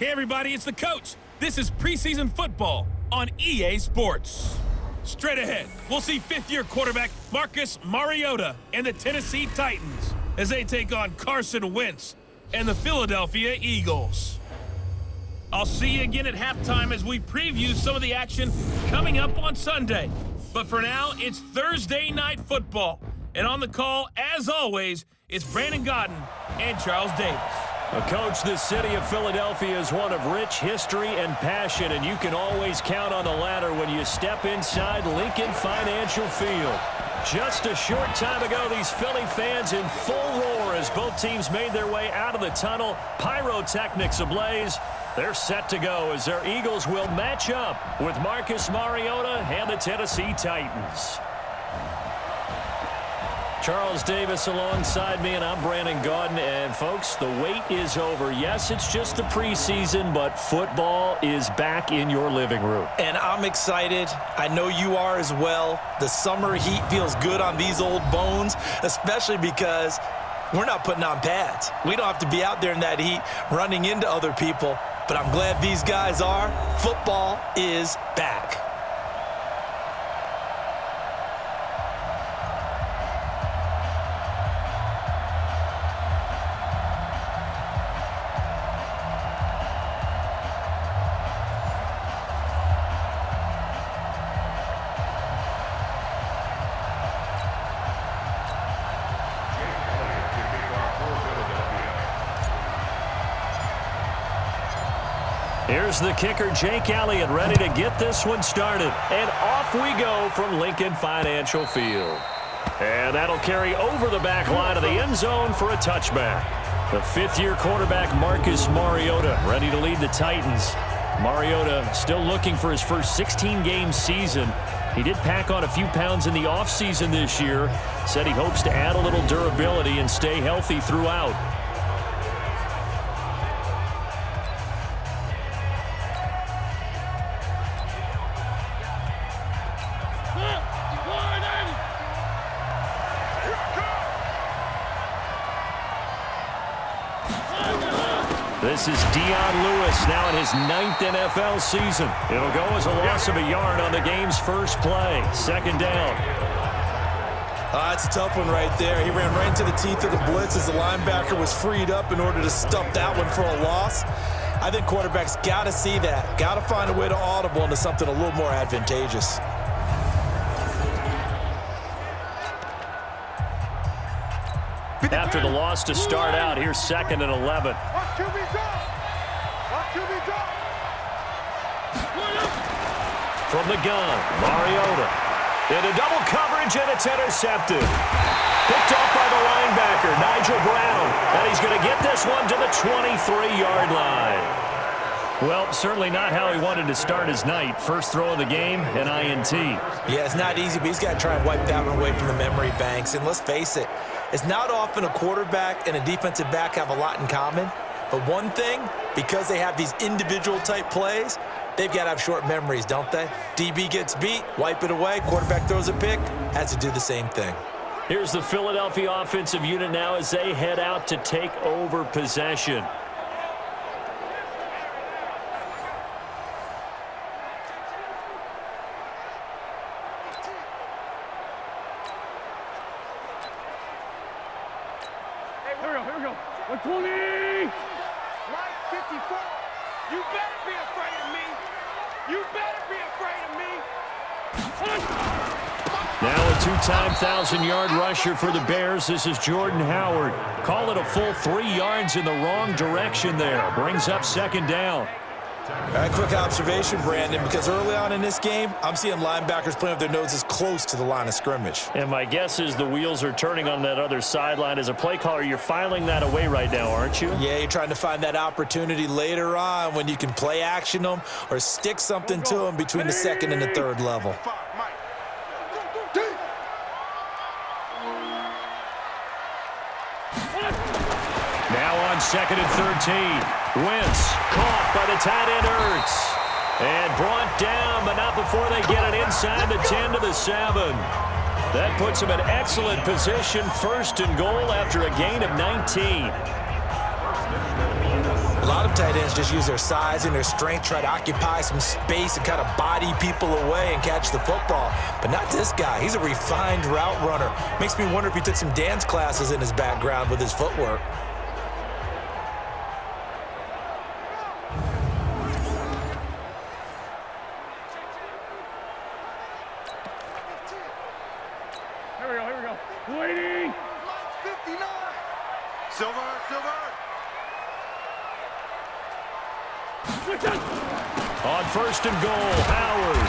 Hey everybody, it's the coach. This is preseason football on EA Sports. Straight ahead, we'll see fifth-year quarterback Marcus Mariota and the Tennessee Titans as they take on Carson Wentz and the Philadelphia Eagles. I'll see you again at halftime as we preview some of the action coming up on Sunday. But for now, it's Thursday Night Football. And on the call, as always, it's Brandon Godden and Charles Davis. Coach, the city of Philadelphia is one of rich history and passion, and you can always count on the latter when you step inside Lincoln Financial Field. Just a short time ago, these Philly fans in full roar as both teams made their way out of the tunnel. Pyrotechnics ablaze. They're set to go as their Eagles will match up with Marcus Mariota and the Tennessee Titans. Charles Davis alongside me, and I'm Brandon Godden. And, folks, the wait is over. Yes, it's just the preseason, but football is back in your living room. And I'm excited. I know you are as well. The summer heat feels good on these old bones, especially because we're not putting on pads. We don't have to be out there in that heat running into other people. But I'm glad these guys are. Football is back. Here's the kicker, Jake Elliott, ready to get this one started. And off we go from Lincoln Financial Field. And that'll carry over the back line of the end zone for a touchback. The fifth-year quarterback, Marcus Mariota, ready to lead the Titans. Mariota still looking for his first 16-game season. He did pack on a few pounds in the offseason this year. Said he hopes to add a little durability and stay healthy throughout. This is Dion Lewis now in his 9th NFL season. It'll go as a loss of a yard on the game's first play. Second down. That's a tough one right there. He ran right into the teeth of the blitz as the linebacker was freed up in order to stuff that one for a loss. I think quarterbacks got to see that. Got to find a way to audible into something a little more advantageous. After the loss to start out, here's 2nd and 11. From the gun, Mariota. Into double coverage, and it's intercepted. Picked off by the linebacker, Nigel Brown. And he's going to get this one to the 23-yard line. Well, certainly not how he wanted to start his night. First throw of the game, an INT. Yeah, it's not easy, but he's got to try and wipe that one away from the memory banks. And let's face it, it's not often a quarterback and a defensive back have a lot in common. But one thing, because they have these individual-type plays, they've got to have short memories, don't they? DB gets beat, wipe it away, quarterback throws a pick, has to do the same thing. Here's the Philadelphia offensive unit now as they head out to take over possession. Here we go. 120! Line 54. You better be afraid of me. You better be afraid of me. Now a two-time 1,000-yard rusher for the Bears. This is Jordan Howard. Call it a full 3 yards in the wrong direction there. Brings up second down. All right, quick observation, Brandon, because early on in this game, I'm seeing linebackers playing with their noses close to the line of scrimmage. And my guess is the wheels are turning on that other sideline. As a play caller, you're filing that away right now, aren't you? Yeah, you're trying to find that opportunity later on when you can play action them or stick something to them between the second and the third level. Now on 2nd and 13. Wentz caught by the tight end Ertz. And brought down, but not before they get it inside the 10 to the 7. That puts him in excellent position, 1st and goal after a gain of 19. lot of tight ends just use their size and their strength, try to occupy some space and kind of body people away and catch the football. But not this guy. He's a refined route runner. Makes me wonder if he took some dance classes in his background with his footwork. Here we go. Waiting. 59. Silver. On first and goal, Howard.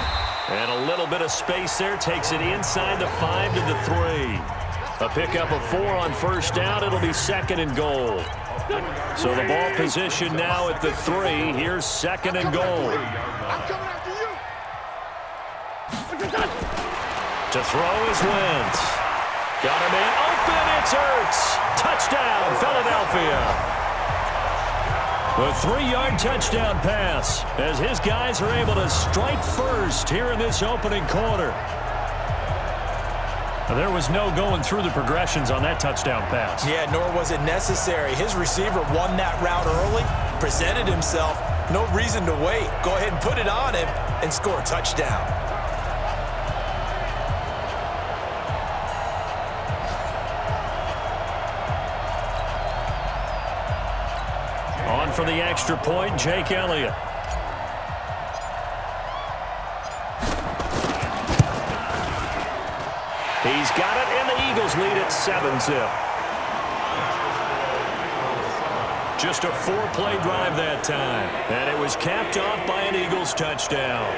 And a little bit of space there. Takes it inside the 5 to the 3. A pickup of 4 on first down. It'll be second and goal. So the ball position now at the 3. Here's second and goal. I'm coming after you. To throw is Wentz. Got him in. Open. It's Ertz. Touchdown, Philadelphia. A 3-yard touchdown pass as his guys are able to strike first here in this opening quarter. There was no going through the progressions on that touchdown pass. Yeah, nor was it necessary. His receiver won that route early, presented himself. No reason to wait. Go ahead and put it on him and score a touchdown. On for the extra point, Jake Elliott. He's got it, and the Eagles lead at 7-zip. Just a 4-play drive that time, and it was capped off by an Eagles touchdown.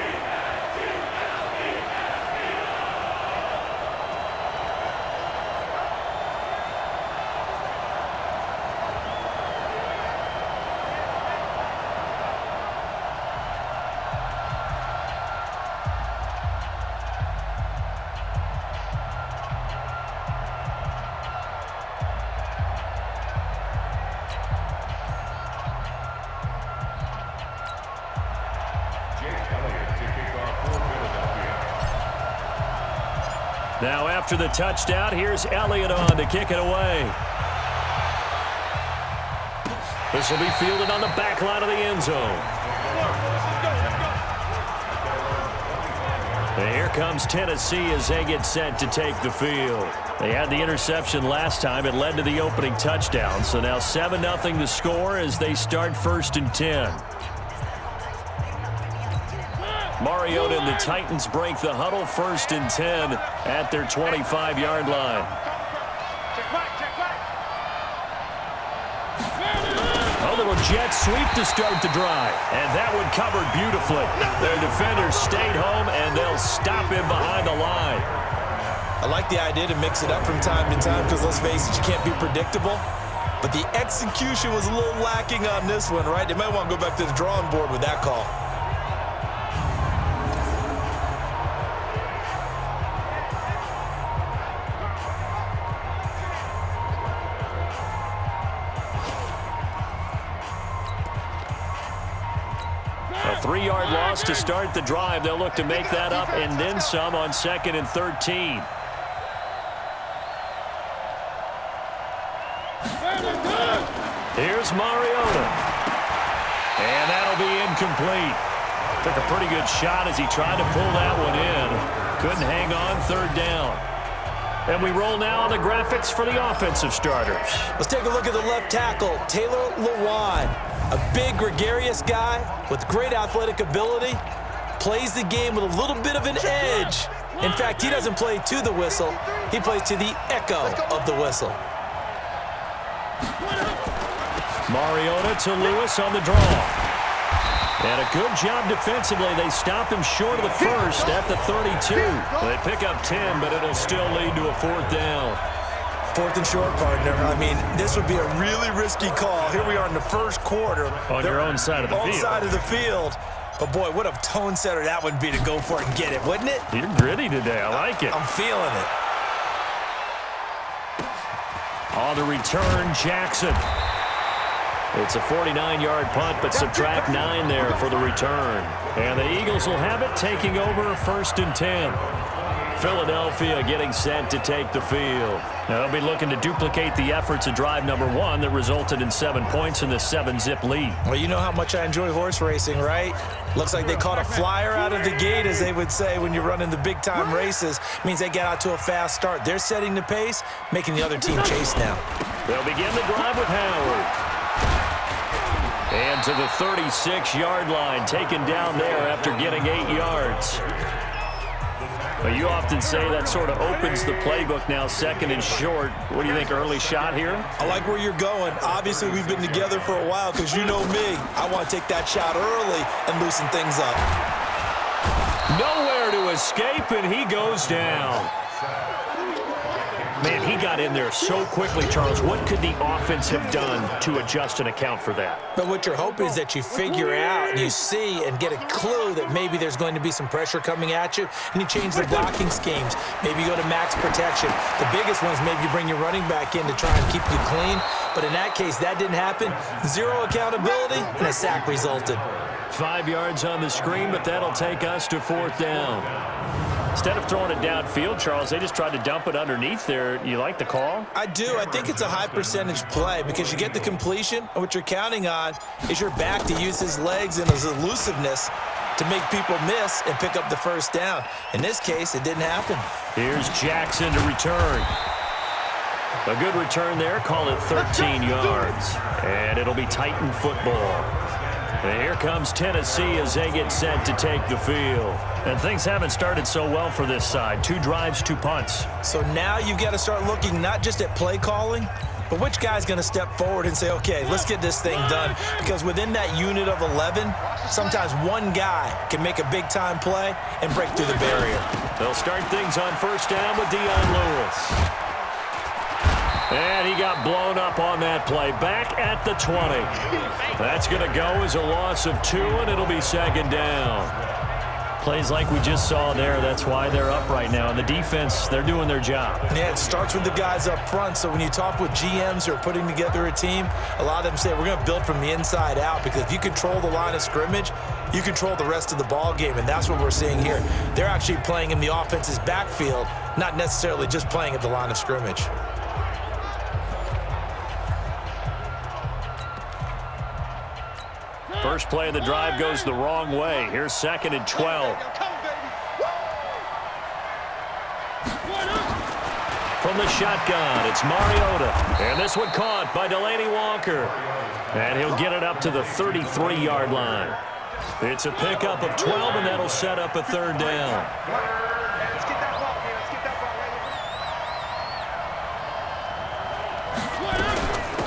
Now after the touchdown, here's Elliott on to kick it away. This will be fielded on the back line of the end zone. And here comes Tennessee as they get set to take the field. They had the interception last time. It led to the opening touchdown. So now 7-0 to score as they start first and 10. Mariota and the Titans break the huddle first and 10 at their 25-yard line. A little jet sweep to start the drive, and that one covered beautifully. Their defenders stayed home, and they'll stop him behind the line. I like the idea to mix it up from time to time because, let's face it, you can't be predictable. But the execution was a little lacking on this one, right? They might want to go back to the drawing board with that call. A 3-yard loss to start the drive. They'll look to make that up and then some on second and 13. Here's Mariota. And that'll be incomplete. Took a pretty good shot as he tried to pull that one in. Couldn't hang on, third down. And we roll now on the graphics for the offensive starters. Let's take a look at the left tackle, Taylor Lewan. A big, gregarious guy with great athletic ability. Plays the game with a little bit of an edge. In fact, he doesn't play to the whistle. He plays to the echo of the whistle. Mariota to Lewis on the draw. And a good job defensively. They stop him short of the first at the 32. They pick up 10, but it'll still lead to a fourth down. Fourth and short, partner. I mean, this would be a really risky call. Here we are in the first quarter. On your own side of the field. On side of the field. But, boy, what a tone setter that would be to go for it and get it, wouldn't it? You're gritty today. I like it. I'm feeling it. On the return, Jackson. It's a 49-yard punt, but subtract 9 there for the return. And the Eagles will have it, taking over first and 10. Philadelphia getting set to take the field. They'll be looking to duplicate the efforts of drive number 1 that resulted in 7 points in the 7-zip lead. Well, you know how much I enjoy horse racing, right? Looks like they caught a flyer out of the gate, as they would say when you're running the big-time races. Means they get out to a fast start. They're setting the pace, making the other team chase now. They'll begin the drive with Howard. And to the 36-yard line, taken down there after getting 8 yards. But you often say that sort of opens the playbook now, 2nd and short. What do you think, early shot here? I like where you're going. Obviously, we've been together for a while because you know me. I want to take that shot early and loosen things up. Nowhere to escape, and he goes down. Man, he got in there so quickly, Charles. What could the offense have done to adjust and account for that? But what you're hoping is that you figure out and you see and get a clue that maybe there's going to be some pressure coming at you, and you change the blocking schemes. Maybe you go to max protection. The biggest ones, maybe you bring your running back in to try and keep you clean. But in that case, that didn't happen. 0 accountability, and a sack resulted. 5 yards on the screen, but that'll take us to 4th down. Instead of throwing it downfield, Charles, they just tried to dump it underneath there. You like the call? I do. I think it's a high percentage play because you get the completion, and what you're counting on is your back to use his legs and his elusiveness to make people miss and pick up the 1st down. In this case, it didn't happen. Here's Jackson to return. A good return there. Call it 13 yards. And it'll be Titan football. And here comes Tennessee as they get set to take the field. And things haven't started so well for this side. 2 drives, 2 punts. So now you've got to start looking not just at play calling, but which guy's going to step forward and say, okay, let's get this thing done. Because within that unit of 11, sometimes one guy can make a big-time play and break through the barrier. They'll start things on 1st down with Dion Lewis. And he got blown up on that play. Back at the 20. That's going to go as a loss of 2, and it'll be 2nd down. Plays like we just saw there. That's why they're up right now. And the defense, they're doing their job. Yeah, it starts with the guys up front. So when you talk with GMs who are putting together a team, a lot of them say we're going to build from the inside out, because if you control the line of scrimmage, you control the rest of the ball game, and that's what we're seeing here. They're actually playing in the offense's backfield, not necessarily just playing at the line of scrimmage. First play of the drive goes the wrong way. Here's 2nd and 12. From the shotgun, it's Mariota. And this one caught by Delaney Walker. And he'll get it up to the 33-yard line. It's a pickup of 12, and that'll set up a 3rd down. Let's get that ball, man. Let's get that ball right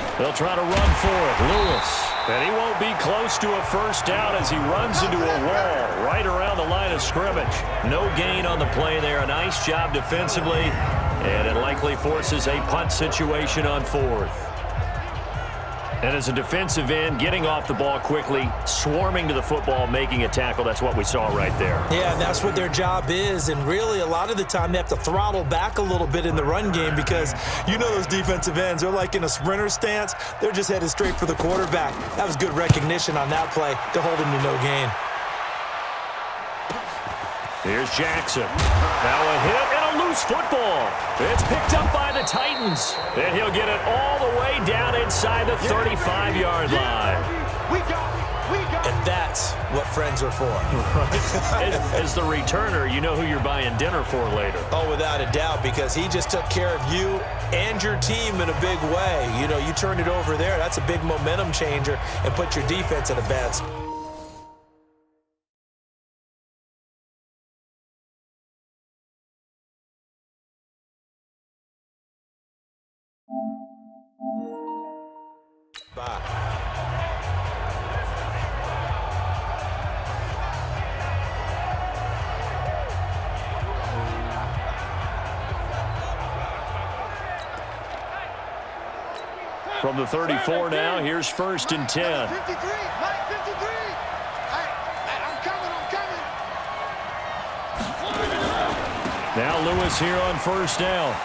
here. They'll try to run for it. Lewis. And he won't be close to a 1st down as he runs into a wall right around the line of scrimmage. No gain on the play there. A nice job defensively. And it likely forces a punt situation on 4th. And as a defensive end, getting off the ball quickly, swarming to the football, making a tackle, that's what we saw right there. Yeah, and that's what their job is. And really, a lot of the time, they have to throttle back a little bit in the run game, because you know those defensive ends, they're like in a sprinter stance. They're just headed straight for the quarterback. That was good recognition on that play to hold him to no gain. Here's Jackson. Now a hit and a loose football. It's picked up by the Titans. And he'll get it all the way down inside the 35-yard line. We got And that's what friends are for. As the returner, you know who you're buying dinner for later. Oh, without a doubt, because he just took care of you and your team in a big way. You know, you turned it over there. That's a big momentum changer and put your defense in a bad spot. From the 34 now, here's 1st and 10. 53, Mike 53. I'm coming. Now Lewis here on 1st down.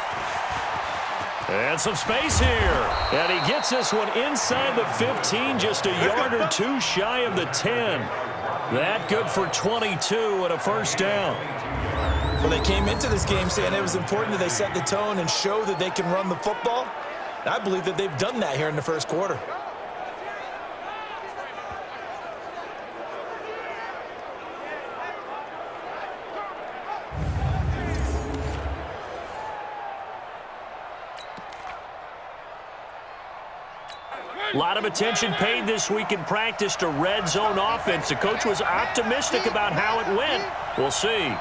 And some space here. And he gets this one inside the 15, just a yard or 2 shy of the 10. That good for 22 and a 1st down. Well, they came into this game saying it was important that they set the tone and show that they can run the football. And I believe that they've done that here in the first quarter. A lot of attention paid this week in practice to red zone offense. The coach was optimistic about how it went. We'll see.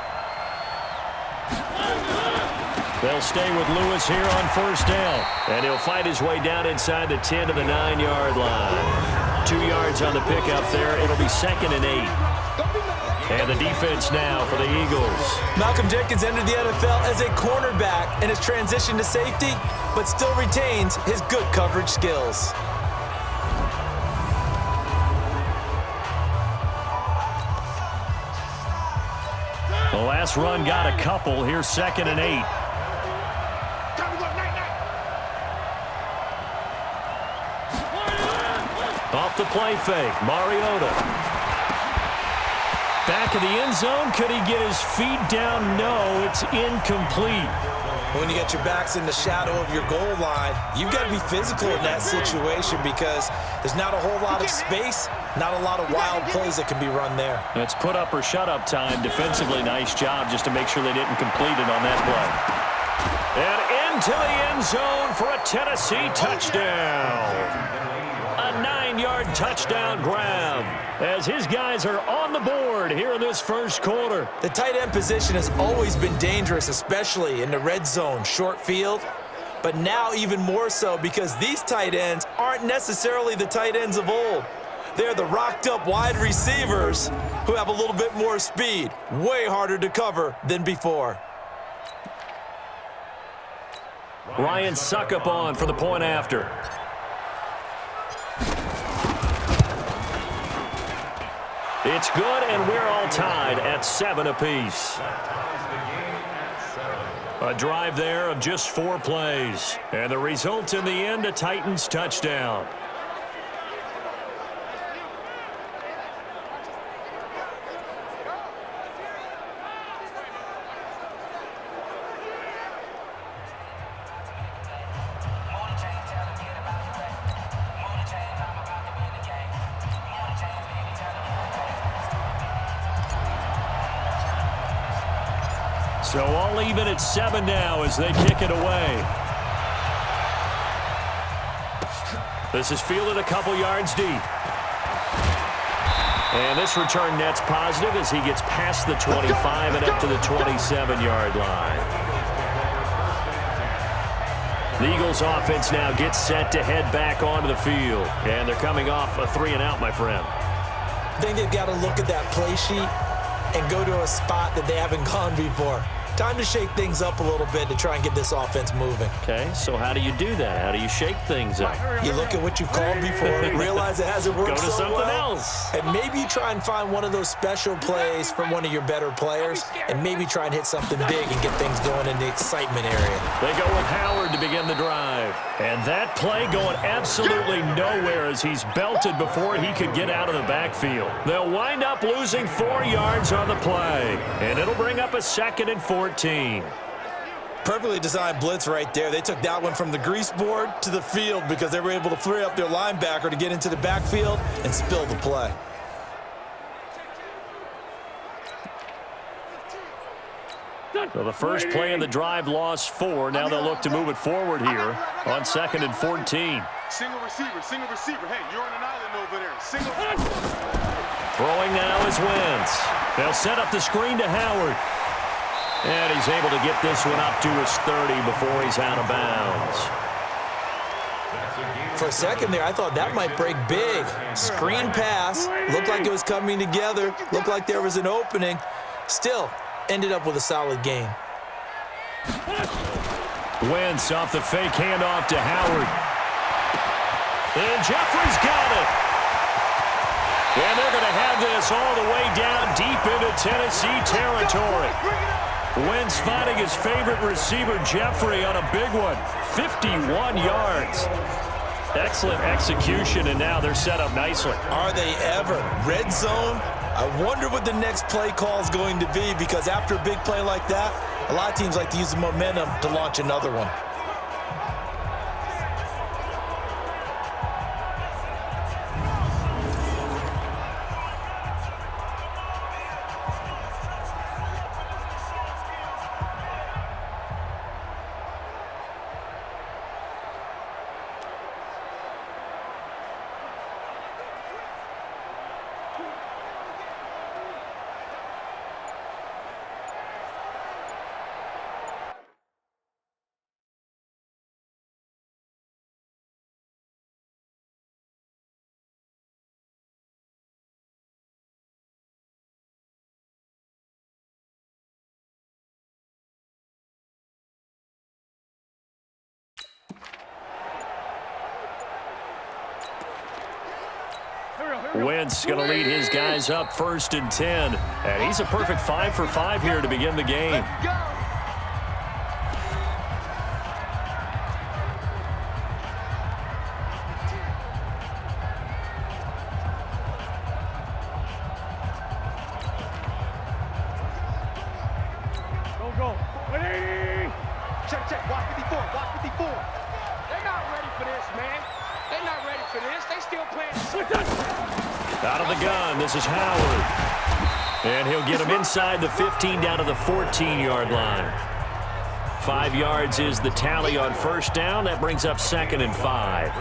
They'll stay with Lewis here on first down. And he'll fight his way down inside the 10 to the 9-yard line. 2 yards on the pickup there. It'll be 2nd and 8. And the defense now for the Eagles. Malcolm Jenkins entered the NFL as a cornerback and has transitioned to safety, but still retains his good coverage skills. The last run got a couple. Here's 2nd and 8. Off the play fake, Mariota. Back of the end zone. Could he get his feet down? No, it's incomplete. When you get your backs in the shadow of your goal line, you've got to be physical in that situation because there's not a whole lot of space, not a lot of wild plays that can be run there. It's put up or shut up time. Defensively, nice job just to make sure they didn't complete it on that play. And into the end zone for a Tennessee touchdown. A 9-yard touchdown grab as his guys are on the board here in this first quarter. The tight end position has always been dangerous, especially in the red zone, short field. But now even more so because these tight ends aren't necessarily the tight ends of old. They're the rocked-up wide receivers who have a little bit more speed. Way harder to cover than before. Ryan Suckup on for the point after. It's good, and we're all tied at 7 apiece. A drive there of just 4 plays. And the result in the end, a Titans touchdown. So all even at 7 now as they kick it away. This is fielded a couple yards deep. And this return net's positive as he gets past the 25 and up to the 27-yard line. The Eagles offense now gets set to head back onto the field. And they're coming off a 3-and-out, my friend. I think they've got to look at that play sheet and go to a spot that they haven't gone before. Time to shake things up a little bit to try and get this offense moving. Okay, so how do you do that? How do you shake things up? You look at what you've called before, realize it hasn't worked so well. Go to something else. And maybe you try and find one of those special plays from one of your better players, and maybe try and hit something big and get things going in the excitement area. They go with Howard to begin the drive. And that play going absolutely nowhere as he's belted before he could get out of the backfield. They'll wind up losing 4 yards on the play, and it'll bring up a 2nd and 14. Perfectly designed blitz right there. They took that one from the grease board to the field because they were able to free up their linebacker to get into the backfield and spill the play. So the first play in the drive lost 4. Now they'll look to move it forward here on 2nd and 14. Single receiver, single receiver. Hey, you're on an island over there. Single. Throwing now is Wentz. They'll set up the screen to Howard. And he's able to get this one up to his 30 before he's out of bounds. For a second there, I thought that might break big. Screen pass. Looked like it was coming together. Looked like there was an opening. Still, ended up with a solid game. Wentz off the fake handoff to Howard. And Jeffrey's got it. And they're going to have this all the way down deep into Tennessee territory. Wentz finding his favorite receiver, Jeffrey, on a big one. 51 yards. Excellent execution, and now they're set up nicely. Are they ever? Red zone, I wonder what the next play call is going to be, because after a big play like that, a lot of teams like to use the momentum to launch another one. Wentz going to lead his guys up 1st and 10. And he's a perfect 5 for 5 here to begin the game. Go. 180. Check. Watch 54. They're not ready for this, man. They're not ready for this. They still playing. Out of the gun, this is Howard. And he'll get him inside the 15 down to the 14-yard line. 5 yards is the tally on 1st down. That brings up 2nd and 5.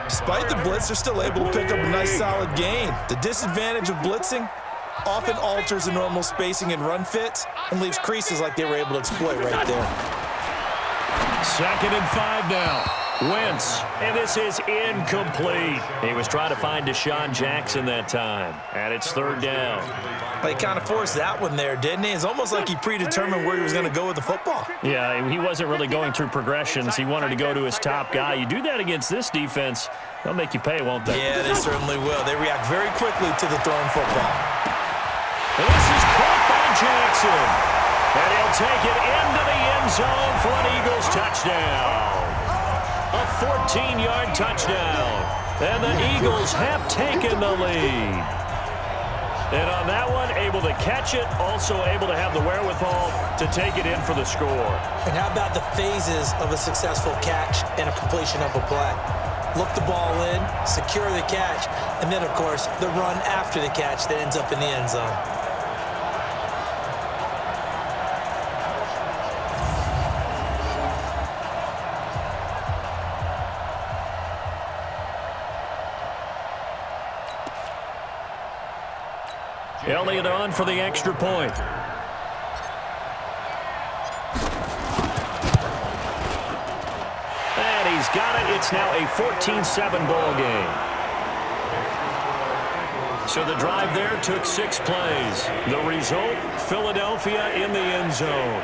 Despite the blitz, they're still able to pick up a nice solid gain. The disadvantage of blitzing often alters the normal spacing and run fits and leaves creases like they were able to exploit right there. 2nd and 5 now. Wentz, and this is incomplete. He was trying to find Deshaun Jackson that time, and it's 3rd down. He kind of forced that one there, didn't he? It's almost like he predetermined where he was going to go with the football. Yeah, he wasn't really going through progressions. He wanted to go to his top guy. You do that against this defense, they'll make you pay, won't they? Yeah, they certainly will. They react very quickly to the thrown football. And this is caught by Jackson, and he'll take it into the end zone for an Eagles touchdown. A 14-yard touchdown. And the Eagles have taken the lead. And on that one, able to catch it, also able to have the wherewithal to take it in for the score. And how about the phases of a successful catch and a completion of a play? Look the ball in, secure the catch, and then, of course, the run after the catch that ends up in the end zone. Elliott on for the extra point. And he's got it. It's now a 14-7 ball game. So the drive there took 6 plays. The result, Philadelphia in the end zone.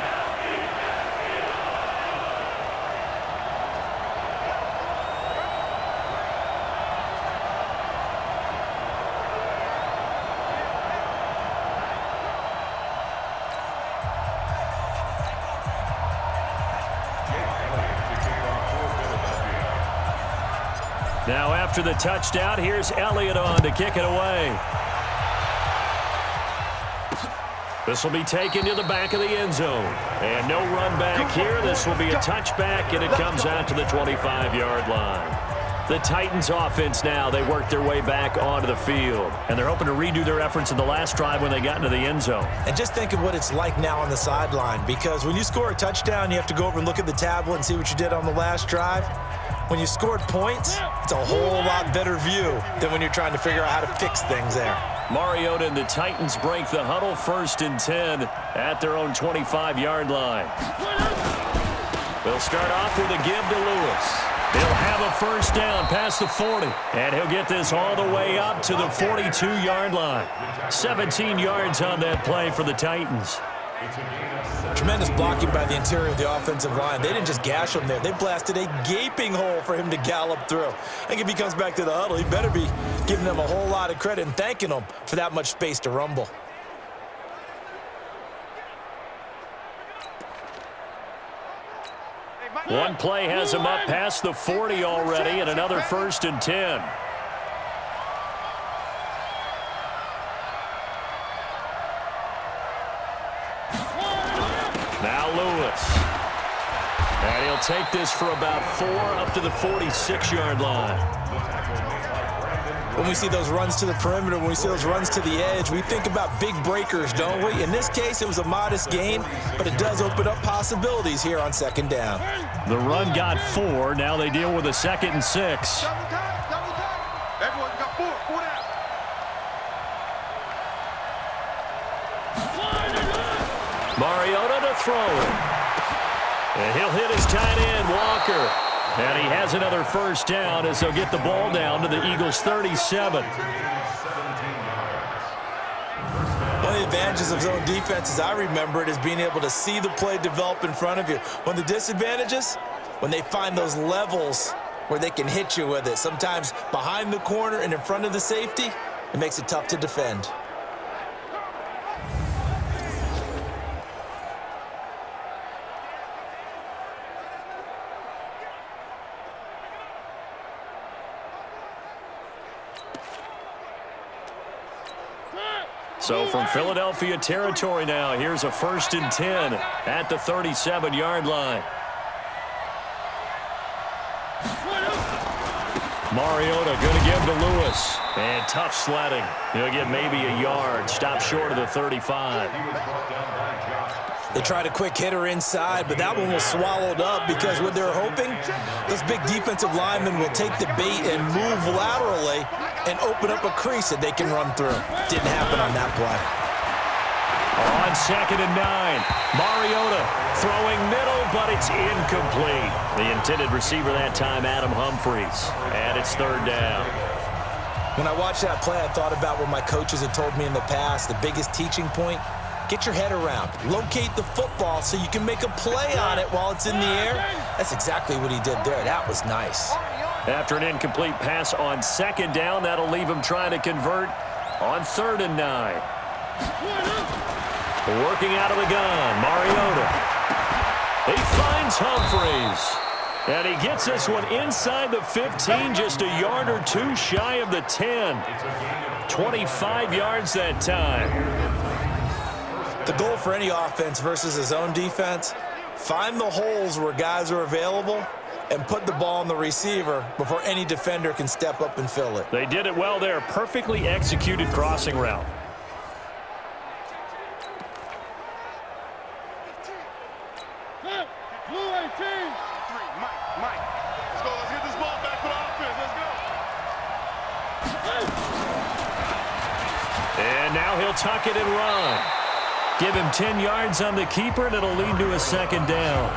Now after the touchdown, here's Elliott on to kick it away. This will be taken to the back of the end zone. And no run back here. This will be a touchback, and it comes out to the 25-yard line. The Titans offense now, they work their way back onto the field. And they're hoping to redo their efforts in the last drive when they got into the end zone. And just think of what it's like now on the sideline, because when you score a touchdown, you have to go over and look at the tablet and see what you did on the last drive. When you scored points, it's a whole lot better view than when you're trying to figure out how to fix things there. Mariota and the Titans break the huddle 1st and 10 at their own 25-yard line. They'll start off with a give to Lewis. He'll have a 1st down past the 40, and he'll get this all the way up to the 42-yard line. 17 yards on that play for the Titans. Tremendous blocking by the interior of the offensive line. They didn't just gash him there. They blasted a gaping hole for him to gallop through. I think if he comes back to the huddle, he better be giving them a whole lot of credit and thanking them for that much space to rumble. One play has him up past the 40 already, and another 1st and 10. Lewis. And he'll take this for about 4 up to the 46-yard line. When we see those runs to the perimeter, when we see those runs to the edge, we think about big breakers, don't we? In this case, it was a modest gain, but it does open up possibilities here on second down. The run got 4. Now they deal with a 2nd and 6. Double time. Everyone got 4. 4 down. Mariota to throw it. And he'll hit his tight end, Walker. And he has another first down as they'll get the ball down to the Eagles' 37. One of the advantages of zone defense, as I remember it, is being able to see the play develop in front of you. One of the disadvantages, when they find those levels where they can hit you with it, sometimes behind the corner and in front of the safety, it makes it tough to defend. So from Philadelphia territory now, here's a 1st and 10 at the 37-yard line. Mariota going to give to Lewis. And tough sledding. He'll get maybe a yard. Stop short of the 35. They tried a quick hitter inside, but that one was swallowed up because what they're hoping, those big defensive linemen will take the bait and move laterally and open up a crease that they can run through. Didn't happen on that play. On 2nd and 9, Mariota throwing middle, but it's incomplete. The intended receiver that time, Adam Humphries. And it's 3rd down. When I watched that play, I thought about what my coaches had told me in the past. The biggest teaching point, get your head around. Locate the football so you can make a play on it while it's in the air. That's exactly what he did there. That was nice. After an incomplete pass on 2nd down, that'll leave him trying to convert on 3rd and 9. Working out of the gun, Mariota. He finds Humphries. And he gets this one inside the 15, just a yard or 2 shy of the 10. 25 yards that time. The goal for any offense versus a zone defense, find the holes where guys are available and put the ball on the receiver before any defender can step up and fill it. They did it well there. Perfectly executed crossing route. Mike. Let's go. Let's get this ball back for the offense. Let's go. And now he'll tuck it and run. Give him 10 yards on the keeper, and it'll lead to a 2nd down.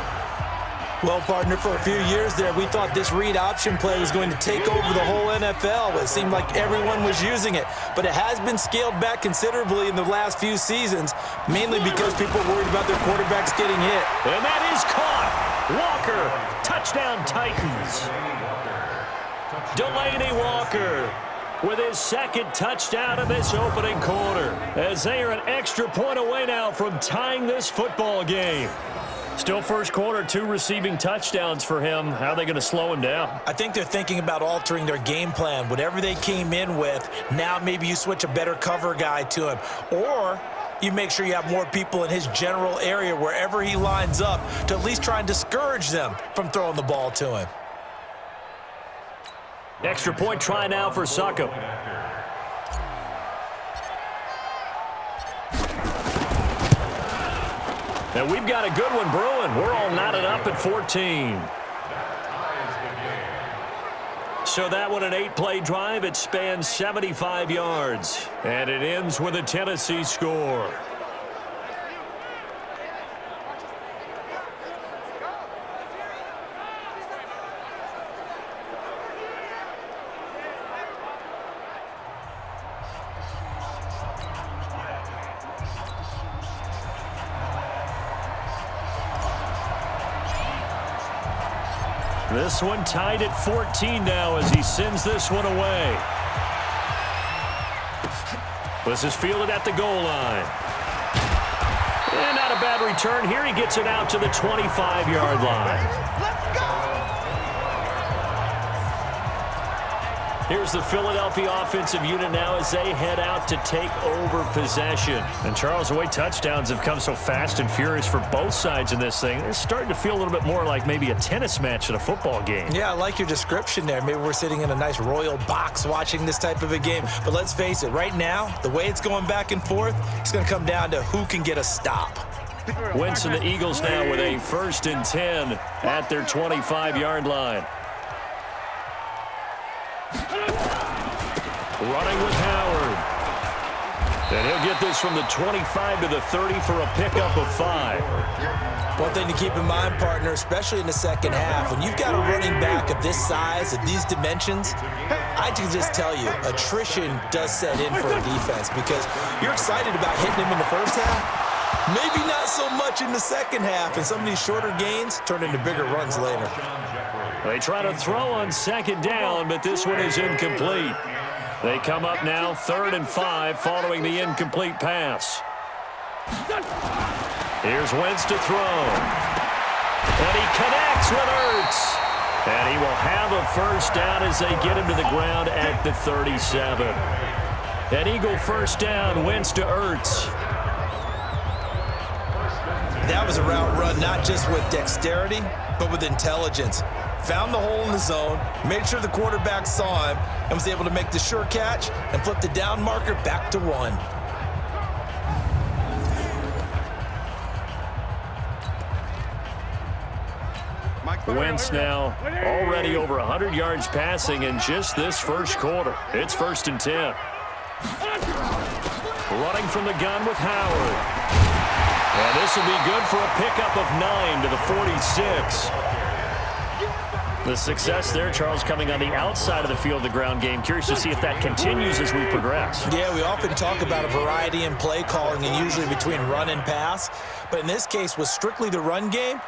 Well, partner, for a few years there, we thought this read option play was going to take over the whole NFL. It seemed like everyone was using it, but it has been scaled back considerably in the last few seasons, mainly because people are worried about their quarterbacks getting hit. And that is caught. Walker, touchdown Titans. Delaney Walker with his 2nd touchdown of this opening quarter, as they are an extra point away now from tying this football game. Still first quarter, 2 receiving touchdowns for him. How are they going to slow him down? I think they're thinking about altering their game plan. Whatever they came in with, now maybe you switch a better cover guy to him. Or you make sure you have more people in his general area wherever he lines up to at least try and discourage them from throwing the ball to him. Extra point try now for Succop. And we've got a good one brewing. We're all knotted up at 14. So that one, an 8-play drive. It spans 75 yards. And it ends with a Tennessee score. This one tied at 14 now as he sends this one away. This is fielded at the goal line. And not a bad return here. He gets it out to the 25-yard line. Here's the Philadelphia offensive unit now as they head out to take over possession. And Charles, the way touchdowns have come so fast and furious for both sides in this thing, it's starting to feel a little bit more like maybe a tennis match at a football game. Yeah, I like your description there. Maybe we're sitting in a nice royal box watching this type of a game. But let's face it, right now, the way it's going back and forth, it's going to come down to who can get a stop. Wentz and the Eagles now with a 1st and 10 at their 25-yard line. Running with Howard. And he'll get this from the 25 to the 30 for a pickup of 5. One thing to keep in mind, partner, especially in the second half, when you've got a running back of this size, of these dimensions, I can just tell you, attrition does set in for a defense because you're excited about hitting him in the first half, maybe not so much in the second half, and some of these shorter gains turn into bigger runs later. They try to throw on 2nd down, but this one is incomplete. They come up now 3rd and 5 following the incomplete pass. Here's Wentz to throw. And he connects with Ertz. And he will have a 1st down as they get him to the ground at the 37. An Eagle 1st down, Wentz to Ertz. That was a route run not just with dexterity, but with intelligence. Found the hole in the zone, made sure the quarterback saw him, and was able to make the sure catch and flip the down marker back to 1. Wentz now already over 100 yards passing in just this first quarter. It's 1st and 10. Running from the gun with Howard. And this will be good for a pickup of 9 to the 46. The success there, Charles, coming on the outside of the field of the ground game. Curious to see if that continues as we progress. Yeah, we often talk about a variety in play calling and usually between run and pass. But in this case, with strictly the run game,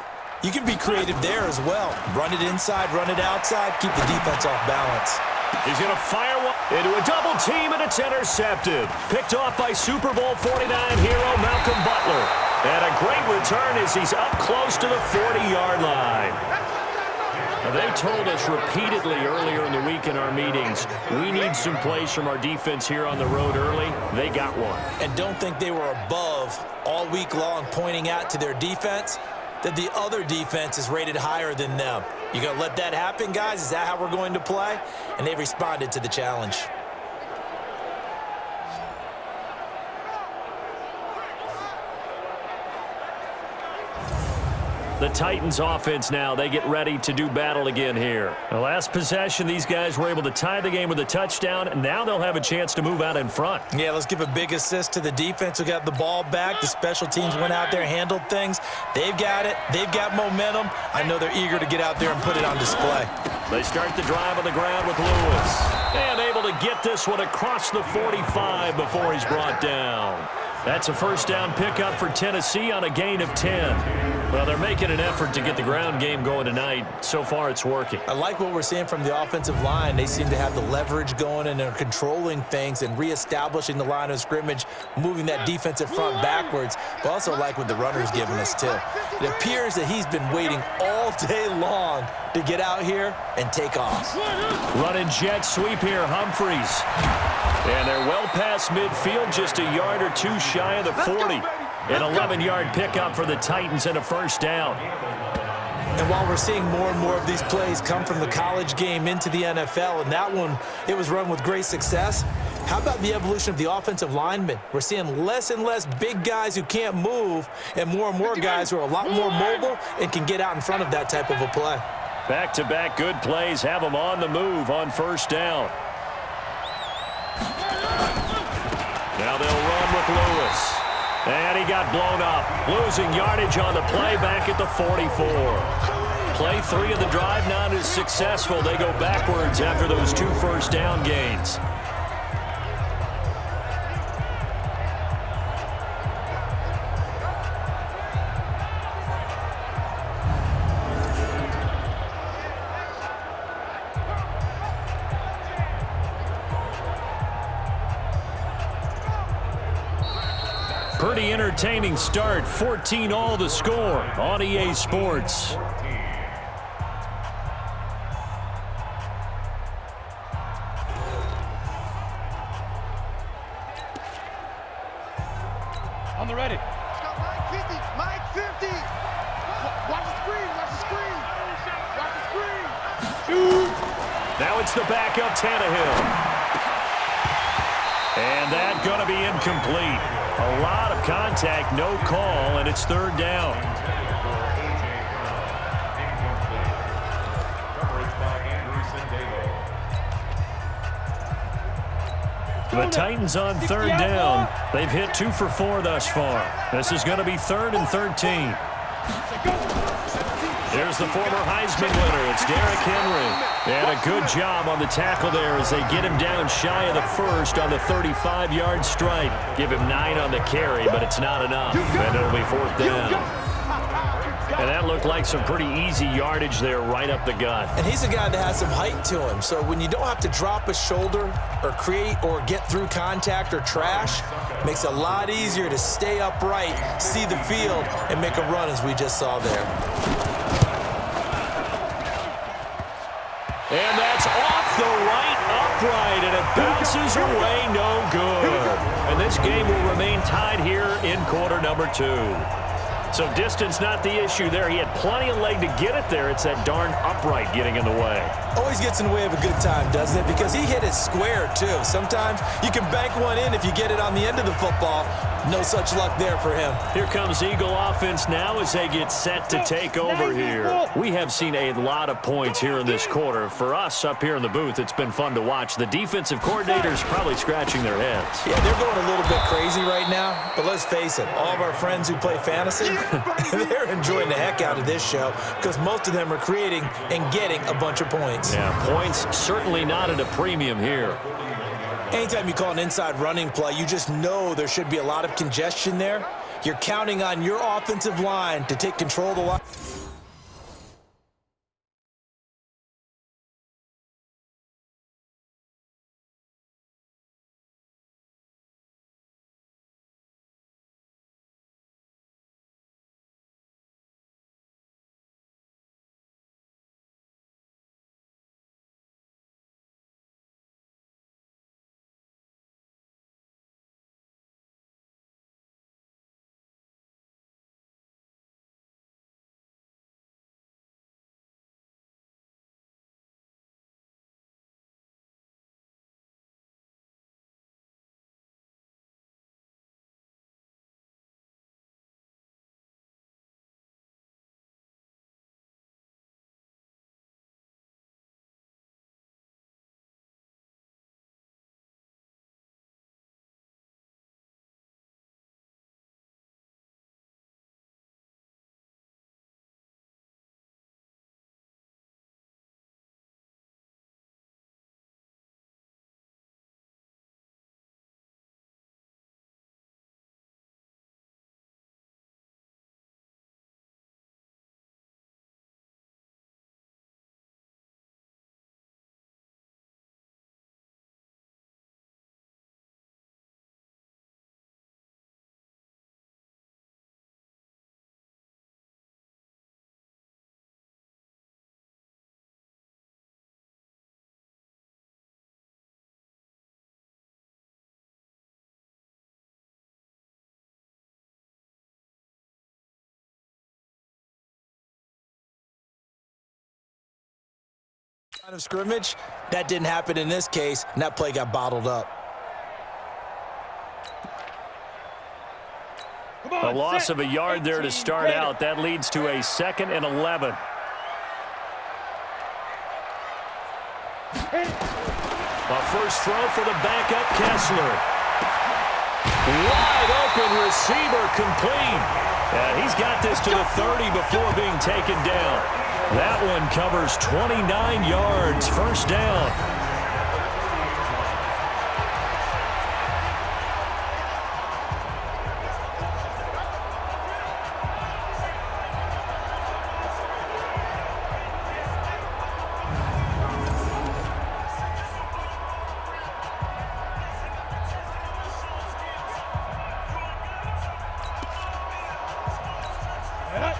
you can be creative there as well. Run it inside, run it outside, keep the defense off balance. He's going to fire one into a double team, and it's intercepted. Picked off by Super Bowl 49 hero Malcolm Butler. And a great return as he's up close to the 40-yard line. They told us repeatedly earlier in the week in our meetings, we need some plays from our defense here on the road early. They got one. And don't think they were above all week long pointing out to their defense that the other defense is rated higher than them. You going to let that happen, guys? Is that how we're going to play? And they responded to the challenge. The Titans offense now, they get ready to do battle again here. The last possession, these guys were able to tie the game with a touchdown, and now they'll have a chance to move out in front. Yeah, let's give a big assist to the defense who got the ball back. The special teams went out there, handled things. They've got it. They've got momentum. I know they're eager to get out there and put it on display. They start the drive on the ground with Lewis. And able to get this one across the 45 before he's brought down. That's a 1st down pickup for Tennessee on a gain of 10. Well, they're making an effort to get the ground game going tonight. So far, it's working. I like what we're seeing from the offensive line. They seem to have the leverage going, and they're controlling things and reestablishing the line of scrimmage, moving that defensive front backwards. But also like what the runner's giving us, too. It appears that he's been waiting all day long to get out here and take off. Running jet sweep here, Humphreys. And they're well past midfield, just a yard or two shy of the 40. An 11-yard pickup for the Titans and a 1st down. And while we're seeing more and more of these plays come from the college game into the NFL, and that one, it was run with great success, how about the evolution of the offensive linemen? We're seeing less and less big guys who can't move and more guys who are a lot more mobile and can get out in front of that type of a play. Back-to-back good plays have them on the move on 1st down. Now they'll run with Lewis. And he got blown up. Losing yardage on the play back at the 44. Play 3 of the drive not as successful. They go backwards after those 2 1st down gains. Pretty entertaining start. 14-all the score on EA Sports. Now it's the backup Tannehill. And that's going to be incomplete. A lot of contact, no call, and it's third down. The Titans on third down. They've hit 2 for 4 thus far. This is going to be 3rd and 13. There's the former Heisman winner. It's Derrick Henry. They had a good job on the tackle there as they get him down shy of the first on the 35-yard strike. Give him 9 on the carry, but it's not enough. And it'll be 4th down. And that looked like some pretty easy yardage there right up the gut. And he's a guy that has some height to him. So when you don't have to drop a shoulder or create or get through contact or trash, makes it a lot easier to stay upright, see the field, and make a run as we just saw there. And that's off the right upright, and it bounces away no good. And this game will remain tied here in quarter number 2. So distance not the issue there. He had plenty of leg to get it there. It's that darn upright getting in the way. Always gets in the way of a good time, doesn't it? Because he hit it square, too. Sometimes you can bank one in if you get it on the end of the football. No such luck there for him. Here comes Eagle offense now as they get set to take over here. We have seen a lot of points here in this quarter. For us up here in the booth, it's been fun to watch. The defensive coordinators probably scratching their heads. Yeah, they're going a little bit crazy right now. But let's face it, all of our friends who play fantasy, they're enjoying the heck out of this show because most of them are creating and getting a bunch of points. Yeah, points certainly not at a premium here. Anytime you call an inside running play, you just know there should be a lot of congestion there. You're counting on your offensive line to take control of the line. Of scrimmage, that didn't happen in this case, and that play got bottled up. A loss of a yard there to start out. That leads to a 2nd and 11. A first throw for the backup Kessler. Wide open receiver complete. And he's got this to the 30 before being taken down. That one covers 29 yards, first down.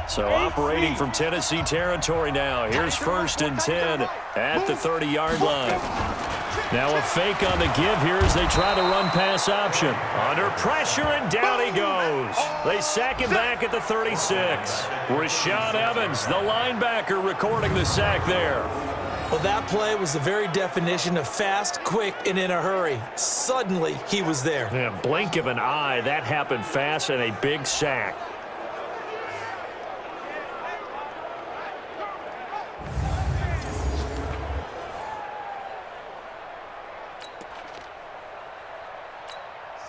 So operating from Tennessee territory now. Here's 1st and 10 at the 30-yard line. Now a fake on the give here as they try to run pass option. Under pressure, and down he goes. They sack him back at the 36. Rashaan Evans, the linebacker, recording the sack there. Well, that play was the very definition of fast, quick, and in a hurry. Suddenly, he was there. Yeah, blink of an eye, that happened fast, and a big sack.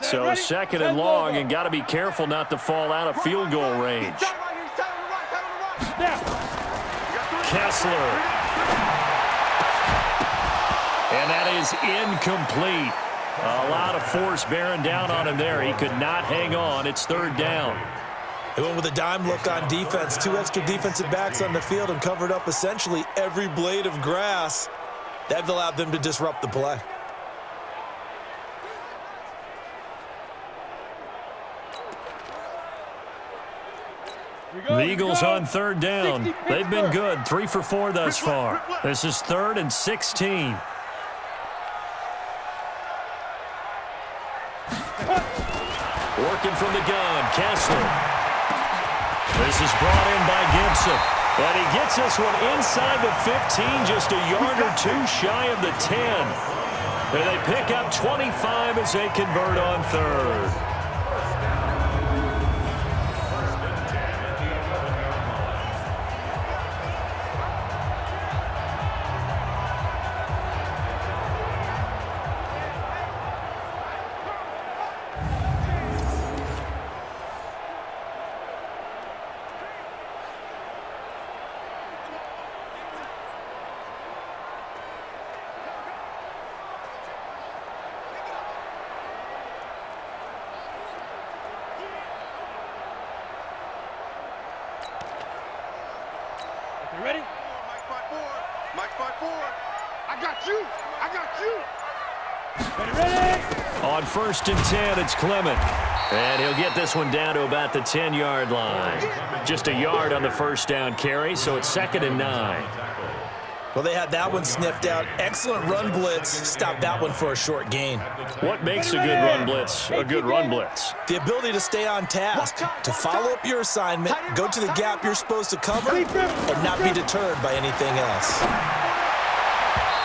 So second and long, and got to be careful not to fall out of field goal range. Kessler. And that is incomplete. A lot of force bearing down on him there. He could not hang on. It's third down. They went with a dime look on defense. 2 extra defensive backs on the field and covered up essentially every blade of grass. That allowed them to disrupt the play. The Eagles on third down. They've been good, 3 for 4 thus far. This is 3rd and 16. Working from the gun, Kessler. This is brought in by Gibson. And he gets this one inside the 15, just a yard or 2 shy of the 10. And they pick up 25 as they convert on third. You ready? Mike 5-4. I got you. I got you. Ready? On 1st and 10, it's Clement. And he'll get this one down to about the 10-yard line. Just a yard on the first down carry, so it's 2nd and 9. Well, they had that one sniffed out. Excellent run blitz. Stopped that one for a short gain. What makes a good run blitz a good run blitz? The ability to stay on task, to follow up your assignment, go to the gap you're supposed to cover, and not be deterred by anything else.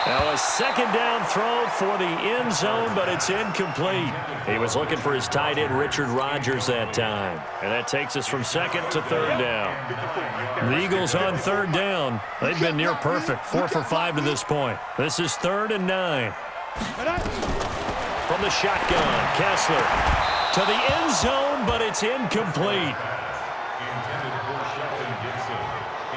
Now a 2nd down throw for the end zone, but it's incomplete. He was looking for his tight end, Richard Rodgers, that time. And that takes us from 2nd to 3rd down. The Eagles on 3rd down. They've been near perfect, 4 for 5 to this point. This is 3rd and 9. From the shotgun, Kessler to the end zone, but it's incomplete.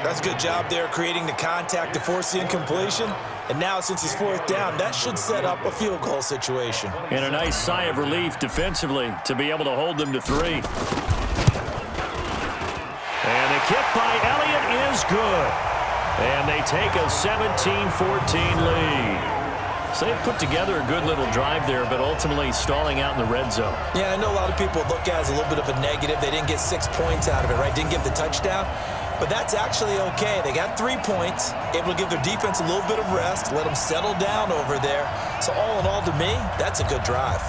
That's a good job there creating the contact to force the incompletion. And now, since it's 4th down, that should set up a field goal situation. And a nice sigh of relief defensively to be able to hold them to 3. And the kick by Elliott is good. And they take a 17-14 lead. So they've put together a good little drive there, but ultimately stalling out in the red zone. Yeah, I know a lot of people look at it as a little bit of a negative. They didn't get 6 points out of it, right? Didn't get the touchdown. But that's actually okay. They got 3 points, able to give their defense a little bit of rest, let them settle down over there. So all in all, to me, that's a good drive.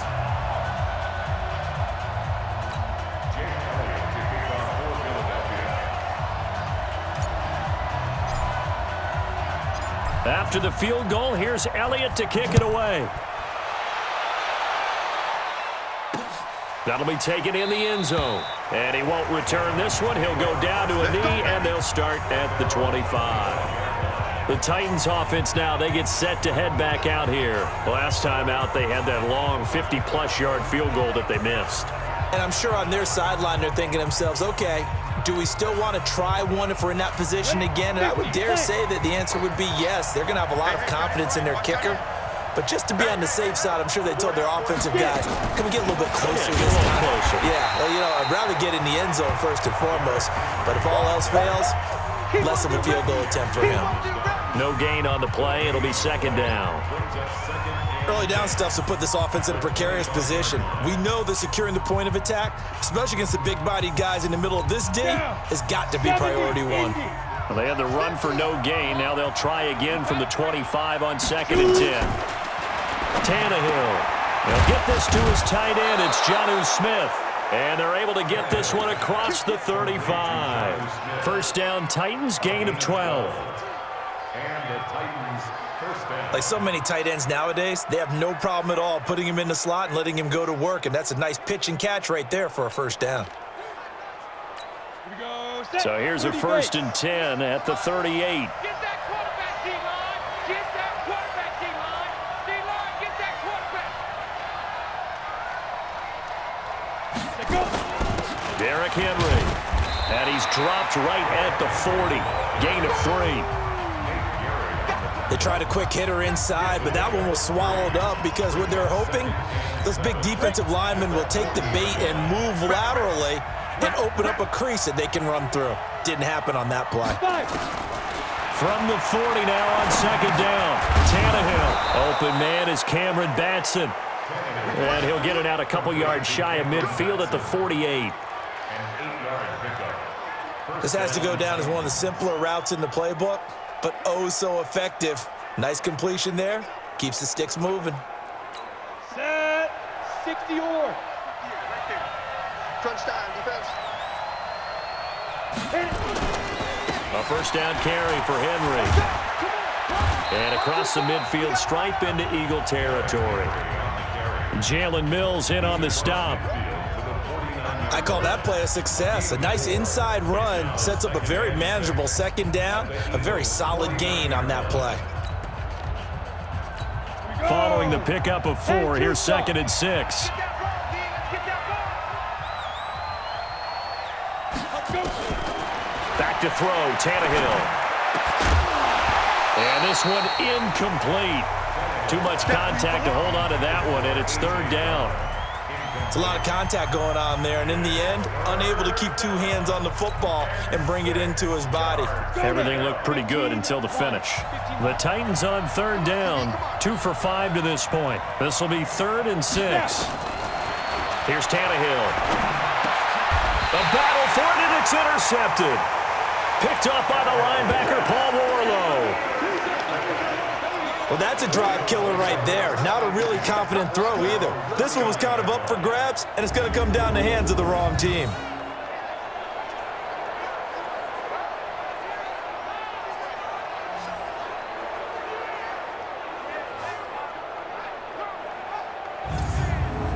After the field goal, here's Elliott to kick it away. That'll be taken in the end zone. And he won't return this one. He'll go down to a knee, and they'll start at the 25. The Titans offense now, they get set to head back out here. Last time out, they had that long 50-plus yard field goal that they missed. And I'm sure on their sideline, they're thinking to themselves, okay, do we still want to try one if we're in that position again? And I would dare say that the answer would be yes. They're going to have a lot of confidence in their kicker. But just to be on the safe side, I'm sure they told their offensive guys, can we get a little bit closer this time? Yeah, well, you know, I'd rather get in the end zone first and foremost. But if all else fails, less of a field goal attempt for him. No gain on the play. It'll be 2nd down. Early down stuff to put this offense in a precarious position. We know that securing the point of attack, especially against the big-bodied guys in the middle of this day, has got to be priority 1. Well, they had the run for no gain. Now they'll try again from the 25 on 2nd and 10. Tannehill. They'll get this to his tight end. It's Jonnu Smith. And they're able to get this one across the 35. First down, Titans, gain of 12. And the Titans first down. Like so many tight ends nowadays, they have no problem at all putting him in the slot and letting him go to work, and that's a nice pitch and catch right there for a first down. Here we go. Set. So here's a 1st and 10 at the 38. Get that quarterback, D-line. Get that quarterback, D-line. D-line, get that quarterback. Let's go. Derrick Henry. And he's dropped right at the 40. Gain of 3. They tried a quick hitter inside, but that one was swallowed up because what they're hoping, those big defensive linemen will take the bait and move laterally and open up a crease that they can run through. Didn't happen on that play. From the 40 now on 2nd down. Tannehill. Open man is Cameron Batson. And he'll get it out a couple yards shy of midfield at the 48. This has to go down as one of the simpler routes in the playbook, but oh so effective. Nice completion there. Keeps the sticks moving. Set. 60 or. Right there. Crunch time, defense. A 1st down carry for Henry. And across the midfield stripe into Eagle territory. Jalen Mills in on the stop. I call that play a success. A nice inside run sets up a very manageable 2nd down. A very solid gain on that play. Following the pickup of 4, here's 2nd and 6. Back to throw, Tannehill. And this one incomplete. Too much contact to hold on to that one, and it's 3rd down. It's a lot of contact going on there, and in the end, unable to keep 2 hands on the football and bring it into his body. Everything looked pretty good until the finish. The Titans on 3rd down, 2 for 5 to this point. This will be 3rd and 6. Here's Tannehill. The battle for it, and it's intercepted. Picked up by the linebacker, Paul Warlow. Well, that's a drive killer right there. Not a really confident throw either. This one was kind of up for grabs, and it's going to come down the hands of the wrong team.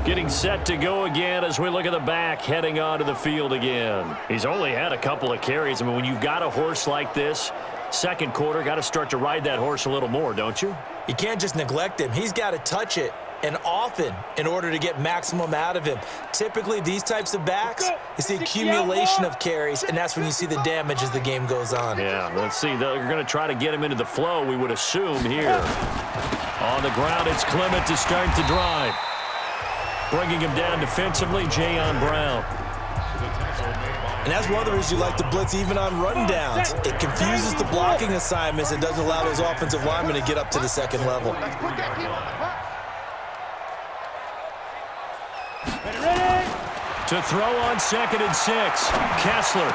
Getting set to go again as we look at the back, heading onto the field again. He's only had a couple of carries. I mean, when you've got a horse like this, 2nd quarter, got to start to ride that horse a little more, don't you? You can't just neglect him. He's got to touch it, and often, in order to get maximum out of him. Typically, these types of backs, it's the accumulation of carries, and that's when you see the damage as the game goes on. Yeah, let's see. They're going to try to get him into the flow, we would assume, here. On the ground, it's Clement to start the drive. Bringing him down defensively, Jayon Brown. And that's one of the reasons you like to blitz even on rundowns. It confuses the blocking assignments and doesn't allow those offensive linemen to get up to the 2nd level. To throw on 2nd and 6, Kessler.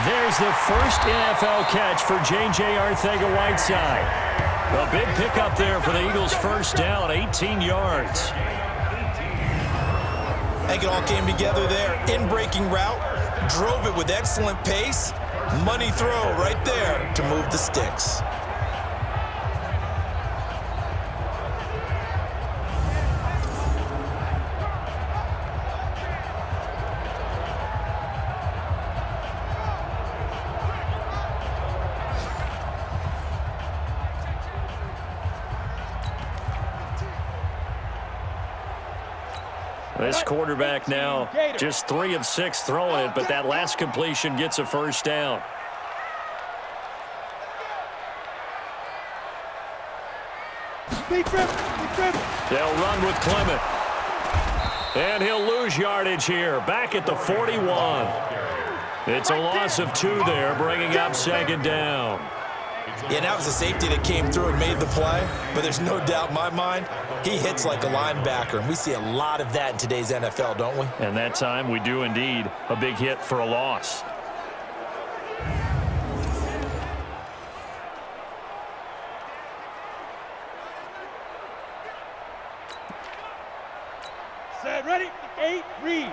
There's the first NFL catch for J.J. Arcega-Whiteside. A big pickup there for the Eagles' 1st down, 18 yards. I think it all came together there. In-breaking route, drove it with excellent pace. Money throw right there to move the sticks. This quarterback now just 3 of 6 throwing it, but that last completion gets a 1st down. They'll run with Clement. And he'll lose yardage here, back at the 41. It's a loss of 2 there, bringing up 2nd down. Yeah, that was a safety that came through and made the play, but there's no doubt in my mind, he hits like a linebacker, and we see a lot of that in today's NFL, don't we? And that time we do indeed a big hit for a loss. Set, ready, 8, read.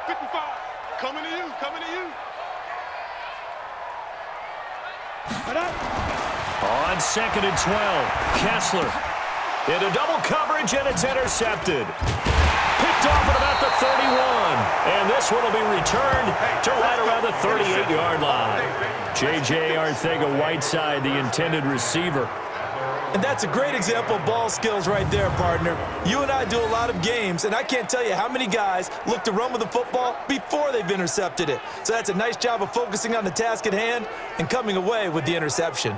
55, coming to you, coming to you. Put up. On 2nd and 12, Kessler into double coverage, and it's intercepted. Picked off at about the 31. And this one will be returned to right around the 38-yard line. J.J. Arcega-Whiteside, the intended receiver. And that's a great example of ball skills right there, partner. You and I do a lot of games, and I can't tell you how many guys look to run with the football before they've intercepted it. So that's a nice job of focusing on the task at hand and coming away with the interception.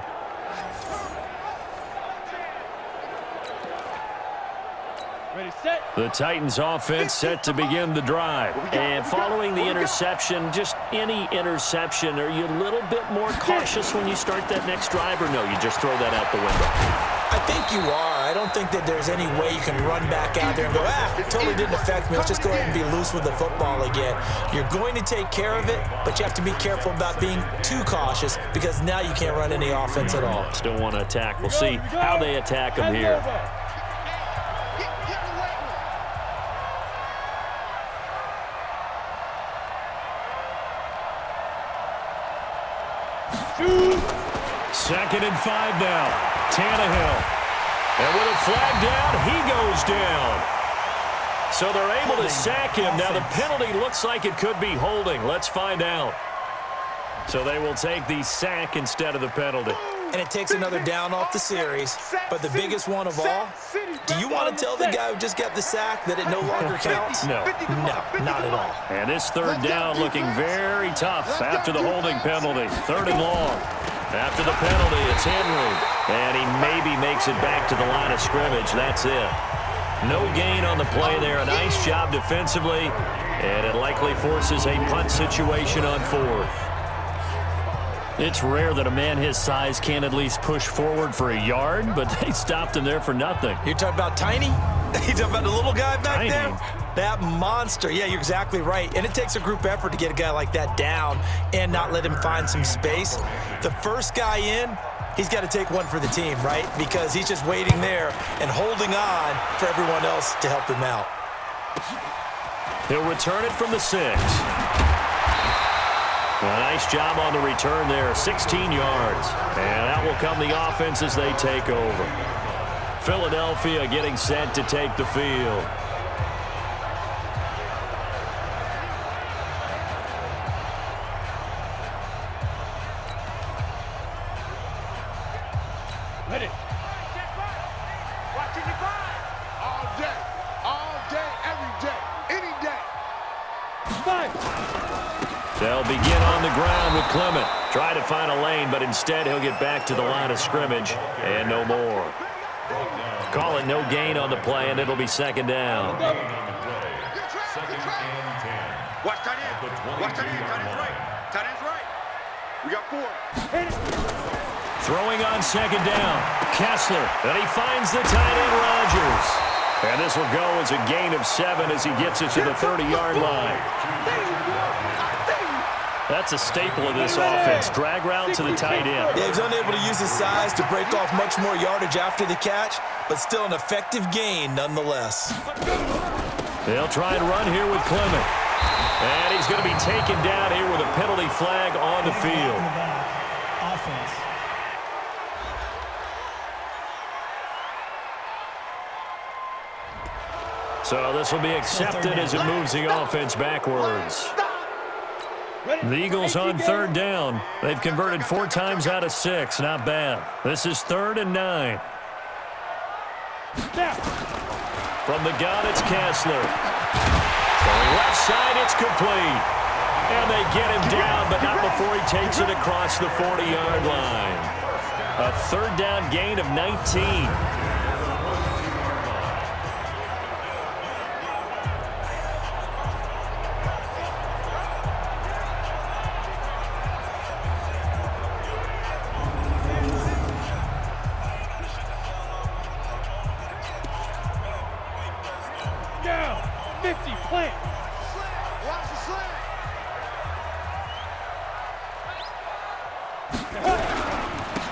The Titans offense set to begin the drive. And following the interception, just any interception, are you a little bit more cautious when you start that next drive, or no, you just throw that out the window? I think you are. I don't think that there's any way you can run back out there and go, it totally didn't affect me. Let's just go ahead and be loose with the football again. You're going to take care of it, but you have to be careful about being too cautious because now you can't run any offense at all. Still want to attack. We'll see how they attack them here. Second and 5 now. Tannehill. And with a flag down, he goes down. So they're able to sack him. Now the penalty looks like it could be holding. Let's find out. So they will take the sack instead of the penalty. And it takes another down off the series. But the biggest one of all, do you want to tell the guy who just got the sack that it no longer counts? No. No, not at all. And this third down looking very tough after the holding penalty. 3rd and long. After the penalty, it's Henry. And he maybe makes it back to the line of scrimmage. That's it. No gain on the play there. A nice job defensively. And it likely forces a punt situation on 4th. It's rare that a man his size can't at least push forward for a yard, but they stopped him there for nothing. You're talking about Tiny? You talking about the little guy back Tiny. there? That monster. Yeah, you're exactly right. And it takes a group effort to get a guy like that down and not let him find some space. The first guy in, he's got to take one for the team, right? Because he's just waiting there and holding on for everyone else to help him out. He'll return it from the 6. A nice job on the return there, 16 yards. And out will come the offense as they take over. Philadelphia getting set to take the field. Ready. Watch it all day, every day, any day. They'll begin on the ground with Clement. Try to find a lane, but instead he'll get back to the line of scrimmage and no more. Call it no gain on the play, and it'll be 2nd down. Second and 10. Watch tight end. Watch tight end. Tight end's right. Tight end's right. We got 4. Throwing on 2nd down. Kessler, and he finds the tight end, Rodgers. And this will go as a gain of 7 as he gets it to the 30-yard line. That's a staple of this offense. Drag route to the tight end. Yeah, he's unable to use his size to break off much more yardage after the catch, but still an effective gain nonetheless. They'll try and run here with Clement. And he's going to be taken down here with a penalty flag on the field. So this will be accepted as it moves the offense backwards. The Eagles on 3rd down. They've converted 4 times out of 6. Not bad. This is 3rd and 9. From the gun, it's Kessler. Going left side, it's complete. And they get him down, but not before he takes it across the 40-yard line. A 3rd down gain of 19.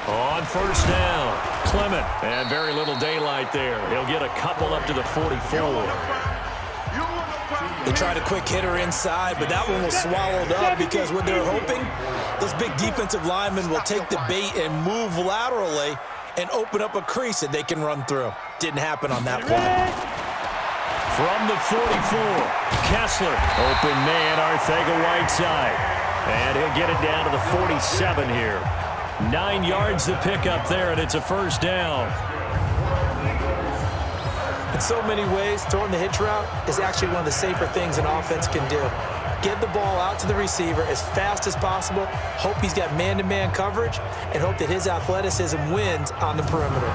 On 1st down, Clement. And very little daylight there. He'll get a couple up to the 44. They tried a quick hitter inside, but that one was swallowed up because what they're hoping Those big defensive linemen will take the bait and move laterally and open up a crease that they can run through. Didn't happen on that play. From the 44, Kessler, open man, Arcega-Whiteside. And he'll get it down to the 47 here. 9 yards to pick up there, and it's a first down. In so many ways, throwing the hitch route is actually one of the safer things an offense can do. Get the ball out to the receiver as fast as possible, hope he's got man-to-man coverage, and hope that his athleticism wins on the perimeter.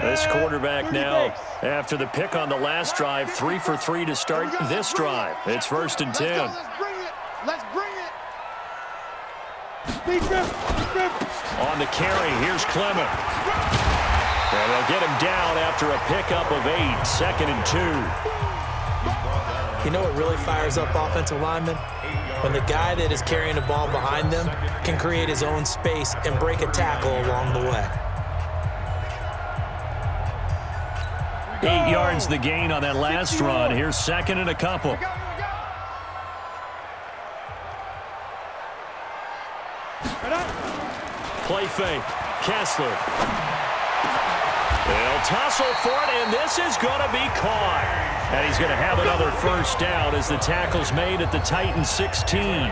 This quarterback now, after the pick on the last drive, 3 for 3 to start this drive. It's 1st and 10. Let's bring it. Let's bring it. On the carry, here's Clement. And they'll get him down after a pickup of 8, 2nd and 2. You know what really fires up offensive linemen? When the guy that is carrying the ball behind them can create his own space and break a tackle along the way. 8 yards the gain on that last run. Here's 2nd and a couple. Play fake. Kessler. They'll tussle for it, and this is going to be caught. And he's going to have another first down as the tackle's made at the Titans 16.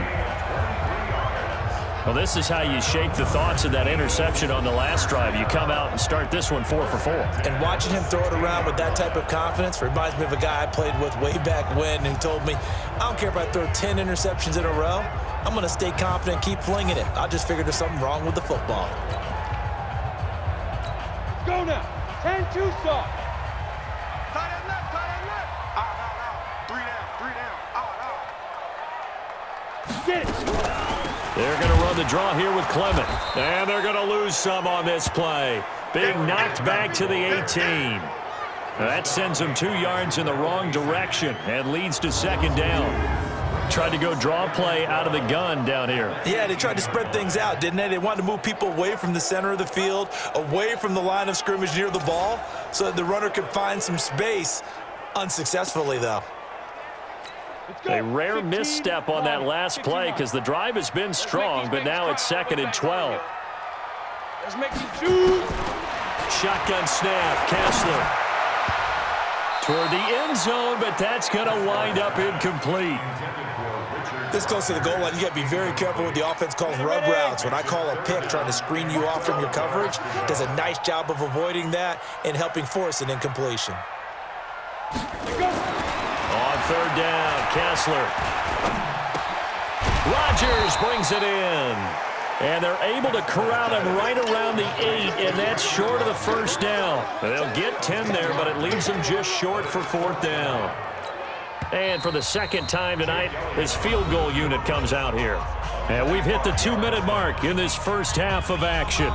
Well, this is how you shake the thoughts of that interception on the last drive. You come out and start this one 4 for 4. And watching him throw it around with that type of confidence reminds me of a guy I played with way back when who told me, I don't care if I throw 10 interceptions in a row. I'm going to stay confident and keep flinging it. I just figured there's something wrong with the football. Go now. 10-2 soft. Tight end left, tight end left. Out. 3 down. Out. Get it. They're going to run the draw here with Clement. And they're going to lose some on this play. Being knocked back to the 18. That sends them 2 yards in the wrong direction and leads to 2nd down. Tried to go draw play out of the gun down here. Yeah, they tried to spread things out, didn't they? They wanted to move people away from the center of the field, away from the line of scrimmage near the ball, so that the runner could find some space. Unsuccessfully, though. A rare misstep on that last play because the drive has been strong, but now it's 2nd and 12. Let's make it 2. Shotgun snap, Kessler. Toward the end zone, but that's going to wind up incomplete. This close to the goal line, you got to be very careful with the offense calls rub routes. When I call a pick trying to screen you off from your coverage, does a nice job of avoiding that and helping force an incompletion. On 3rd down, Kessler. Rodgers brings it in. And they're able to corral him right around the 8, and that's short of the first down. They'll get 10 there, but it leaves them just short for 4th down. And for the 2nd time tonight, this field goal unit comes out here. And we've hit the 2-minute mark in this first half of action.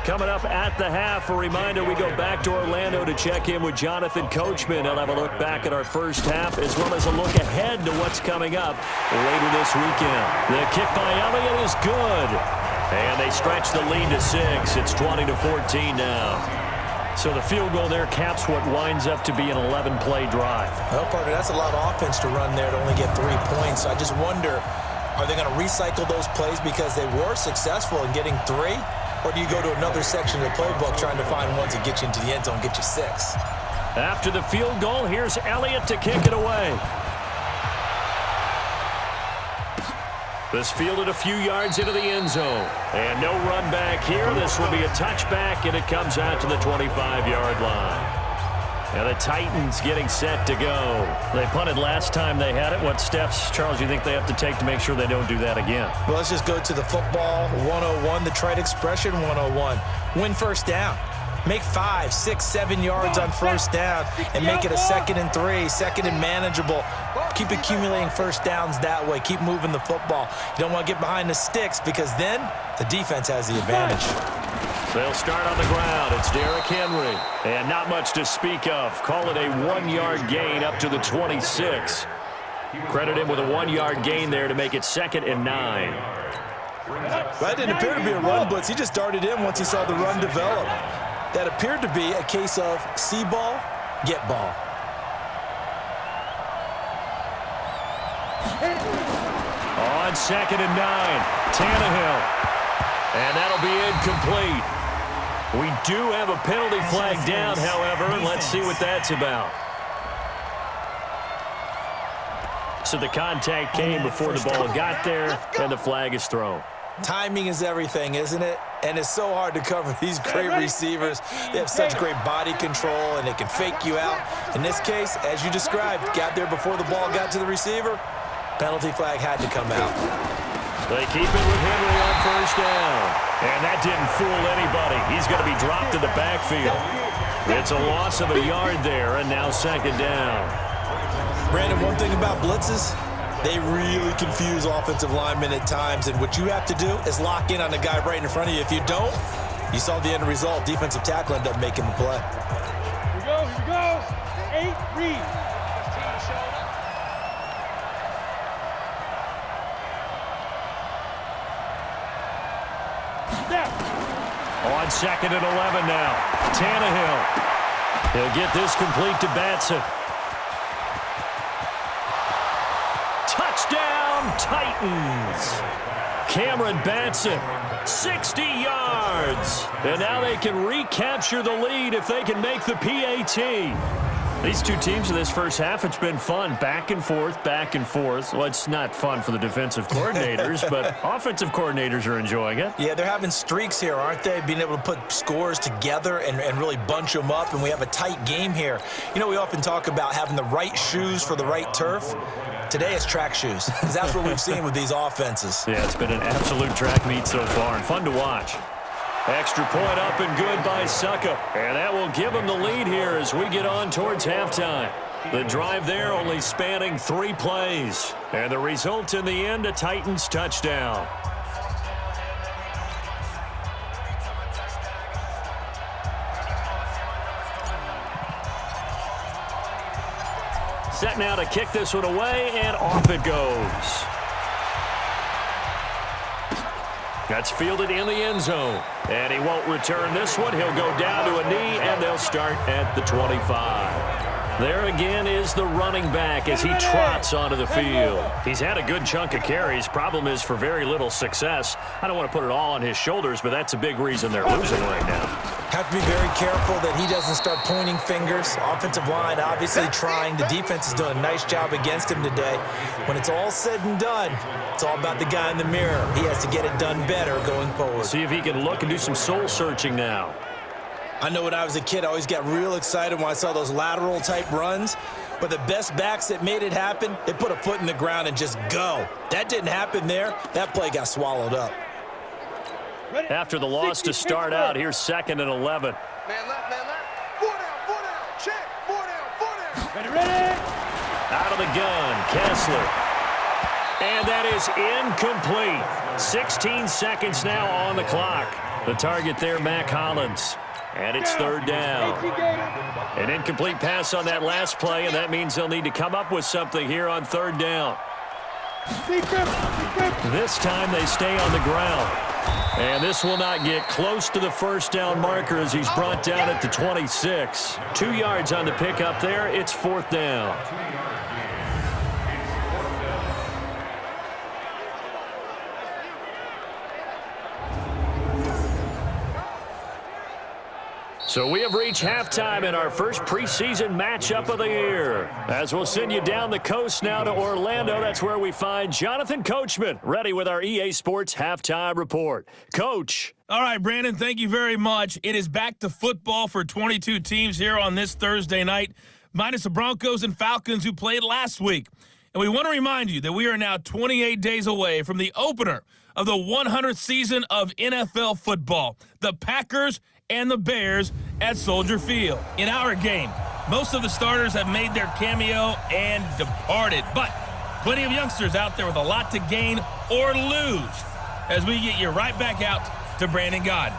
Coming up at the half, a reminder, we go back to Orlando to check in with Jonathan Coachman. He'll have a look back at our first half as well as a look ahead to what's coming up later this weekend. The kick by Elliott is good. And they stretch the lead to 6. It's 20-14 now. So the field goal there caps what winds up to be an 11-play drive. Well, partner, that's a lot of offense to run there to only get 3 points. I just wonder, are they going to recycle those plays because they were successful in getting 3? Or do you go to another section of the playbook trying to find ones that get you into the end zone, get you 6? After the field goal, here's Elliott to kick it away. This fielded a few yards into the end zone. And no run back here. This will be a touchback, and it comes out to the 25-yard line. And the Titans getting set to go. They punted last time they had it. What steps, Charles, you think they have to take to make sure they don't do that again? Well, let's just go to the football 101, the trite expression 101. Win first down. Make 5, 6, 7 yards on first down and make it a 2nd and 3, 2nd and manageable. Keep accumulating first downs that way. Keep moving the football. You don't want to get behind the sticks because then the defense has the advantage. They'll start on the ground. It's Derrick Henry. And not much to speak of. Call it a 1-yard gain up to the 26. Credit him with a 1-yard gain there to make it 2nd and 9. That didn't appear to be a run blitz. He just darted in once he saw the run develop. That appeared to be a case of see ball, get ball. On 2nd and 9, Tannehill. And that'll be incomplete. We do have a penalty flag down, however. Let's see what that's about. So the contact came before the ball got there, and the flag is thrown. Timing is everything, isn't it? And it's so hard to cover these great receivers. They have such great body control, and they can fake you out. In this case, as you described, got there before the ball got to the receiver. Penalty flag had to come out. They keep it with Henry on 1st down. And that didn't fool anybody. He's going to be dropped to the backfield. It's a loss of a yard there, and now 2nd down. Brandon, one thing about blitzes, they really confuse offensive linemen at times, and what you have to do is lock in on the guy right in front of you. If you don't, you saw the end result. Defensive tackle ended up making the play. Here we go. 8 read. On 2nd and 11 now, Tannehill. He'll get this complete to Batson. Touchdown, Titans. Cameron Batson, 60 yards. And now they can recapture the lead if they can make the PAT. These two teams in this first half, it's been fun. Back and forth, back and forth. Well, it's not fun for the defensive coordinators, but offensive coordinators are enjoying it. Yeah, they're having streaks here, aren't they? Being able to put scores together and really bunch them up, and we have a tight game here. You know, we often talk about having the right shoes for the right turf. Today it's track shoes, because that's what we've seen with these offenses. Yeah, it's been an absolute track meet so far, and fun to watch. Extra point up and good by Suckup. And that will give them the lead here as we get on towards halftime. The drive there only spanning 3 plays. And the result in the end, a Titans touchdown. Set now to kick this one away, and off it goes. That's fielded in the end zone. And he won't return this one. He'll go down to a knee, and they'll start at the 25. There again is the running back as he trots onto the field. He's had a good chunk of carries. Problem is for very little success. I don't want to put it all on his shoulders, but that's a big reason they're losing right now. Have to be very careful that he doesn't start pointing fingers. Offensive line obviously trying. The defense is doing a nice job against him today. When it's all said and done, it's all about the guy in the mirror. He has to get it done better going forward. See if he can look and do some soul searching now. I know when I was a kid, I always got real excited when I saw those lateral-type runs. But the best backs that made it happen, they put a foot in the ground and just go. That didn't happen there. That play got swallowed up. After the loss to start out, here's 2nd and 11. Man left, man left. 4 down, check. 4 down. Ready. Out of the gun, Kessler. And that is incomplete. 16 seconds now on the clock. The target there, Mac Hollins. And it's 3rd down. An incomplete pass on that last play, and that means they'll need to come up with something here on 3rd down. This time they stay on the ground. And this will not get close to the 1st down marker as he's brought down at the 26. 2 yards on the pickup there. It's 4th down. So we have reached halftime in our first preseason matchup of the year. As we'll send you down the coast now to Orlando, that's where we find Jonathan Coachman, ready with our EA Sports Halftime Report. Coach. All right, Brandon, thank you very much. It is back to football for 22 teams here on this Thursday night, minus the Broncos and Falcons who played last week. And we want to remind you that we are now 28 days away from the opener of the 100th season of NFL football. The Packers and the Bears at Soldier Field. In our game, most of the starters have made their cameo and departed, but plenty of youngsters out there with a lot to gain or lose as we get you right back out to Brandon Gaudin.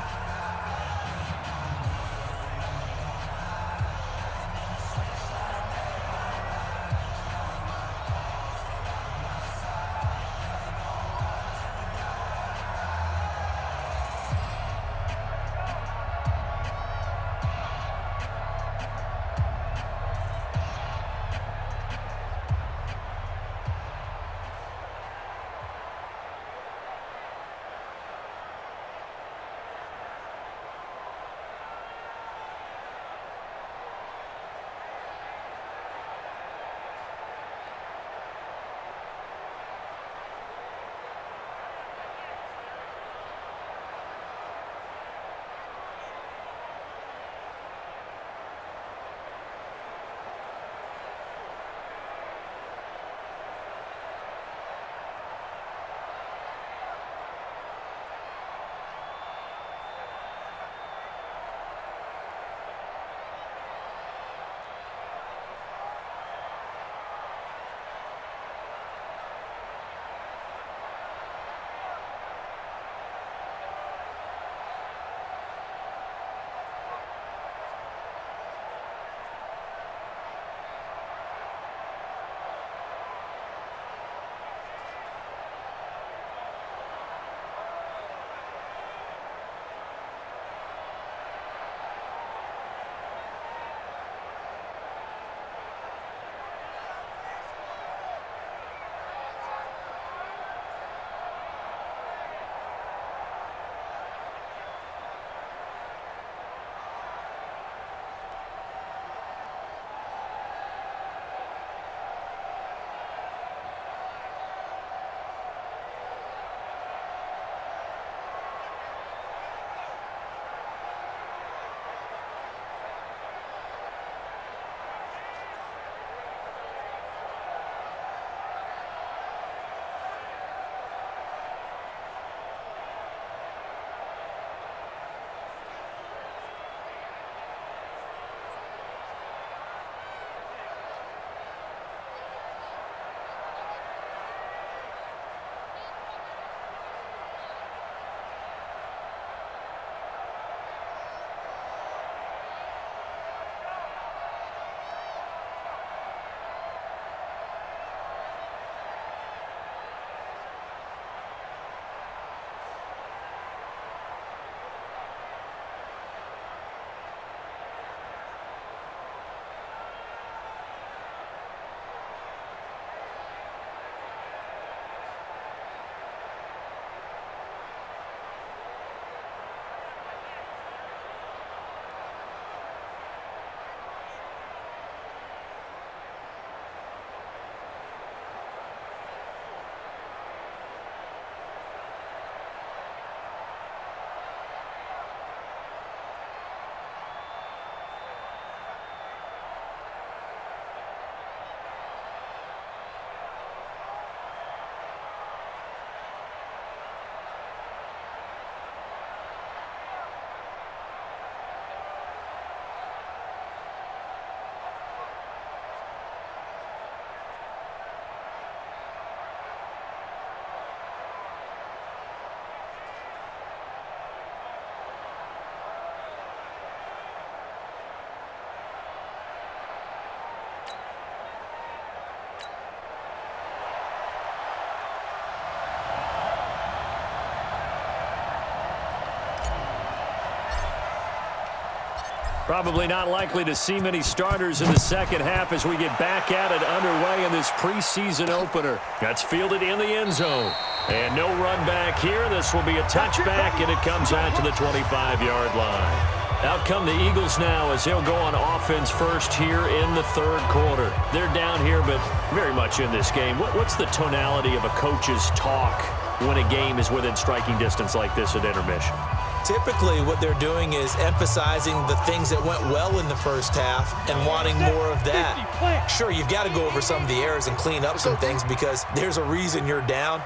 Probably not likely to see many starters in the second half as we get back at it underway in this preseason opener. That's fielded in the end zone. And no run back here. This will be a touchback, and it comes out to the 25-yard line. Out come the Eagles now as they'll go on offense first here in the third quarter. They're down here, but very much in this game. What's the tonality of a coach's talk when a game is within striking distance like this at intermission? Typically, what they're doing is emphasizing the things that went well in the first half and wanting more of that. Sure, you've got to go over some of the errors and clean up some things because there's a reason you're down.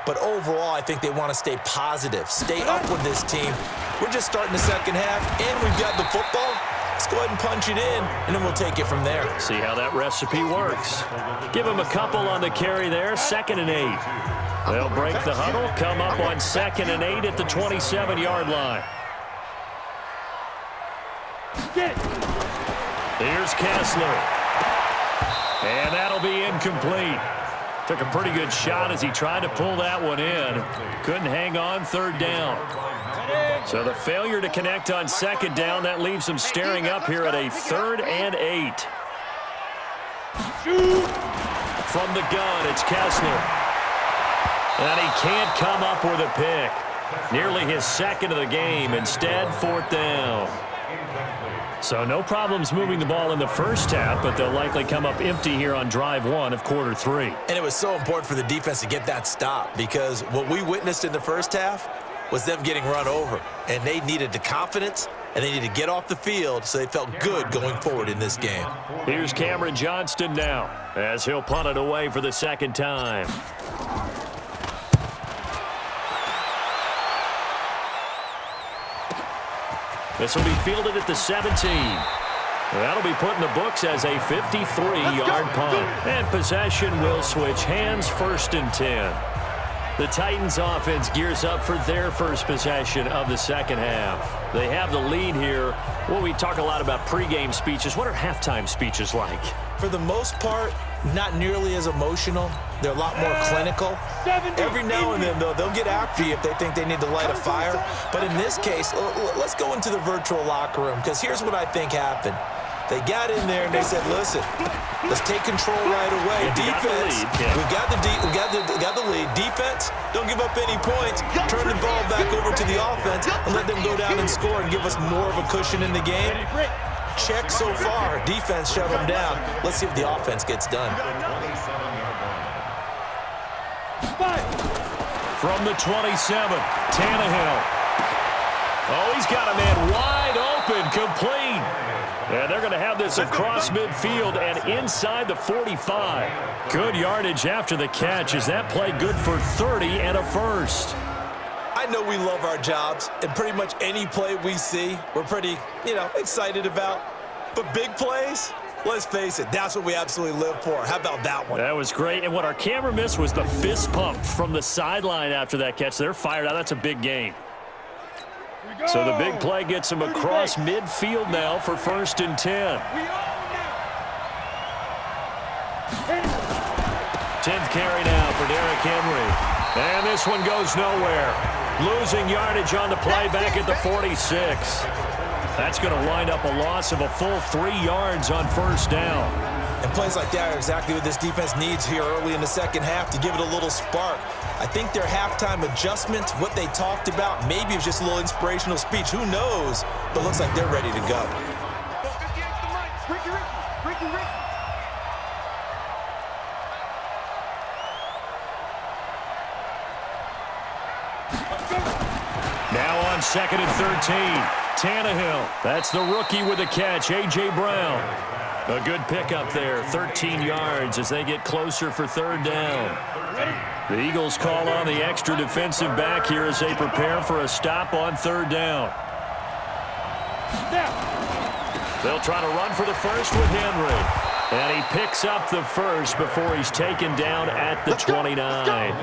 But overall, I think they want to stay positive, stay up with this team. We're just starting the second half, and we've got the football. Let's go ahead and punch it in, and then we'll take it from there. See how that recipe works. Give them a couple on the carry there, 2nd and 8. They'll break the huddle, come up on 2nd and 8 at the 27-yard line. Here's Kessler. And that'll be incomplete. Took a pretty good shot as he tried to pull that one in. Couldn't hang on 3rd down. So the failure to connect on 2nd down, that leaves him staring up here at a 3rd and 8. From the gun, it's Kessler. And he can't come up with a pick. Nearly his 2nd of the game. Instead, 4th down. So no problems moving the ball in the first half, but they'll likely come up empty here on drive 1 of quarter 3. And it was so important for the defense to get that stop because what we witnessed in the first half was them getting run over. And they needed the confidence, and they needed to get off the field so they felt good going forward in this game. Here's Cameron Johnston now as he'll punt it away for the 2nd time. This will be fielded at the 17. That'll be put in the books as a 53-yard punt. And possession will switch hands, 1st and 10. The Titans offense gears up for their first possession of the second half. They have the lead here. Well, we talk a lot about pregame speeches. What are halftime speeches like? For the most part, not nearly as emotional. They're a lot more clinical. Every now and then, though, they'll get after you if they think they need to light a fire. But in this case, let's go into the virtual locker room because here's what I think happened. They got in there and they said, listen, let's take control right away. Defense, we got the lead. Defense, don't give up any points. Turn the ball back over to the offense and let them go down and score and give us more of a cushion in the game. Check so far. Defense shut them down. Let's see if the offense gets done. From the 27, Tannehill. Oh, he's got a man wide open, complete. And they're going to have this across midfield and inside the 45. Good yardage after the catch. Is that play good for 30 and a first? I know we love our jobs, and pretty much any play we see, we're pretty, excited about. But big plays, let's face it, that's what we absolutely live for. How about that one? That was great. And what our camera missed was the fist pump from the sideline after that catch. They're fired out. That's a big gain. So the big play gets him across midfield now for 1st and 10. 10th carry now for Derrick Henry. And this one goes nowhere. Losing yardage on the play back at the 46. That's going to wind up a loss of a full 3 yards on 1st down. And plays like that are exactly what this defense needs here early in the second half to give it a little spark. I think their halftime adjustment, what they talked about, maybe it was just a little inspirational speech. Who knows? But it looks like they're ready to go. Now on 2nd and 13, Tannehill. That's the rookie with the catch, A.J. Brown. A good pickup there, 13 yards as they get closer for 3rd down. The Eagles call on the extra defensive back here as they prepare for a stop on 3rd down. They'll try to run for the first with Henry. And he picks up the first before he's taken down at the 29.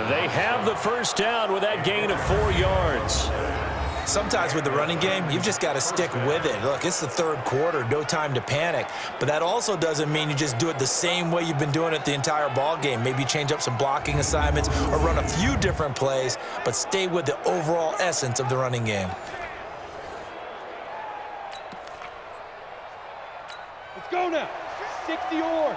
They have the 1st down with that gain of 4 yards. Sometimes with the running game, you've just got to stick with it. Look, it's the 3rd quarter, no time to panic. But that also doesn't mean you just do it the same way you've been doing it the entire ball game. Maybe change up some blocking assignments or run a few different plays, but stay with the overall essence of the running game. Let's go now. 60 or.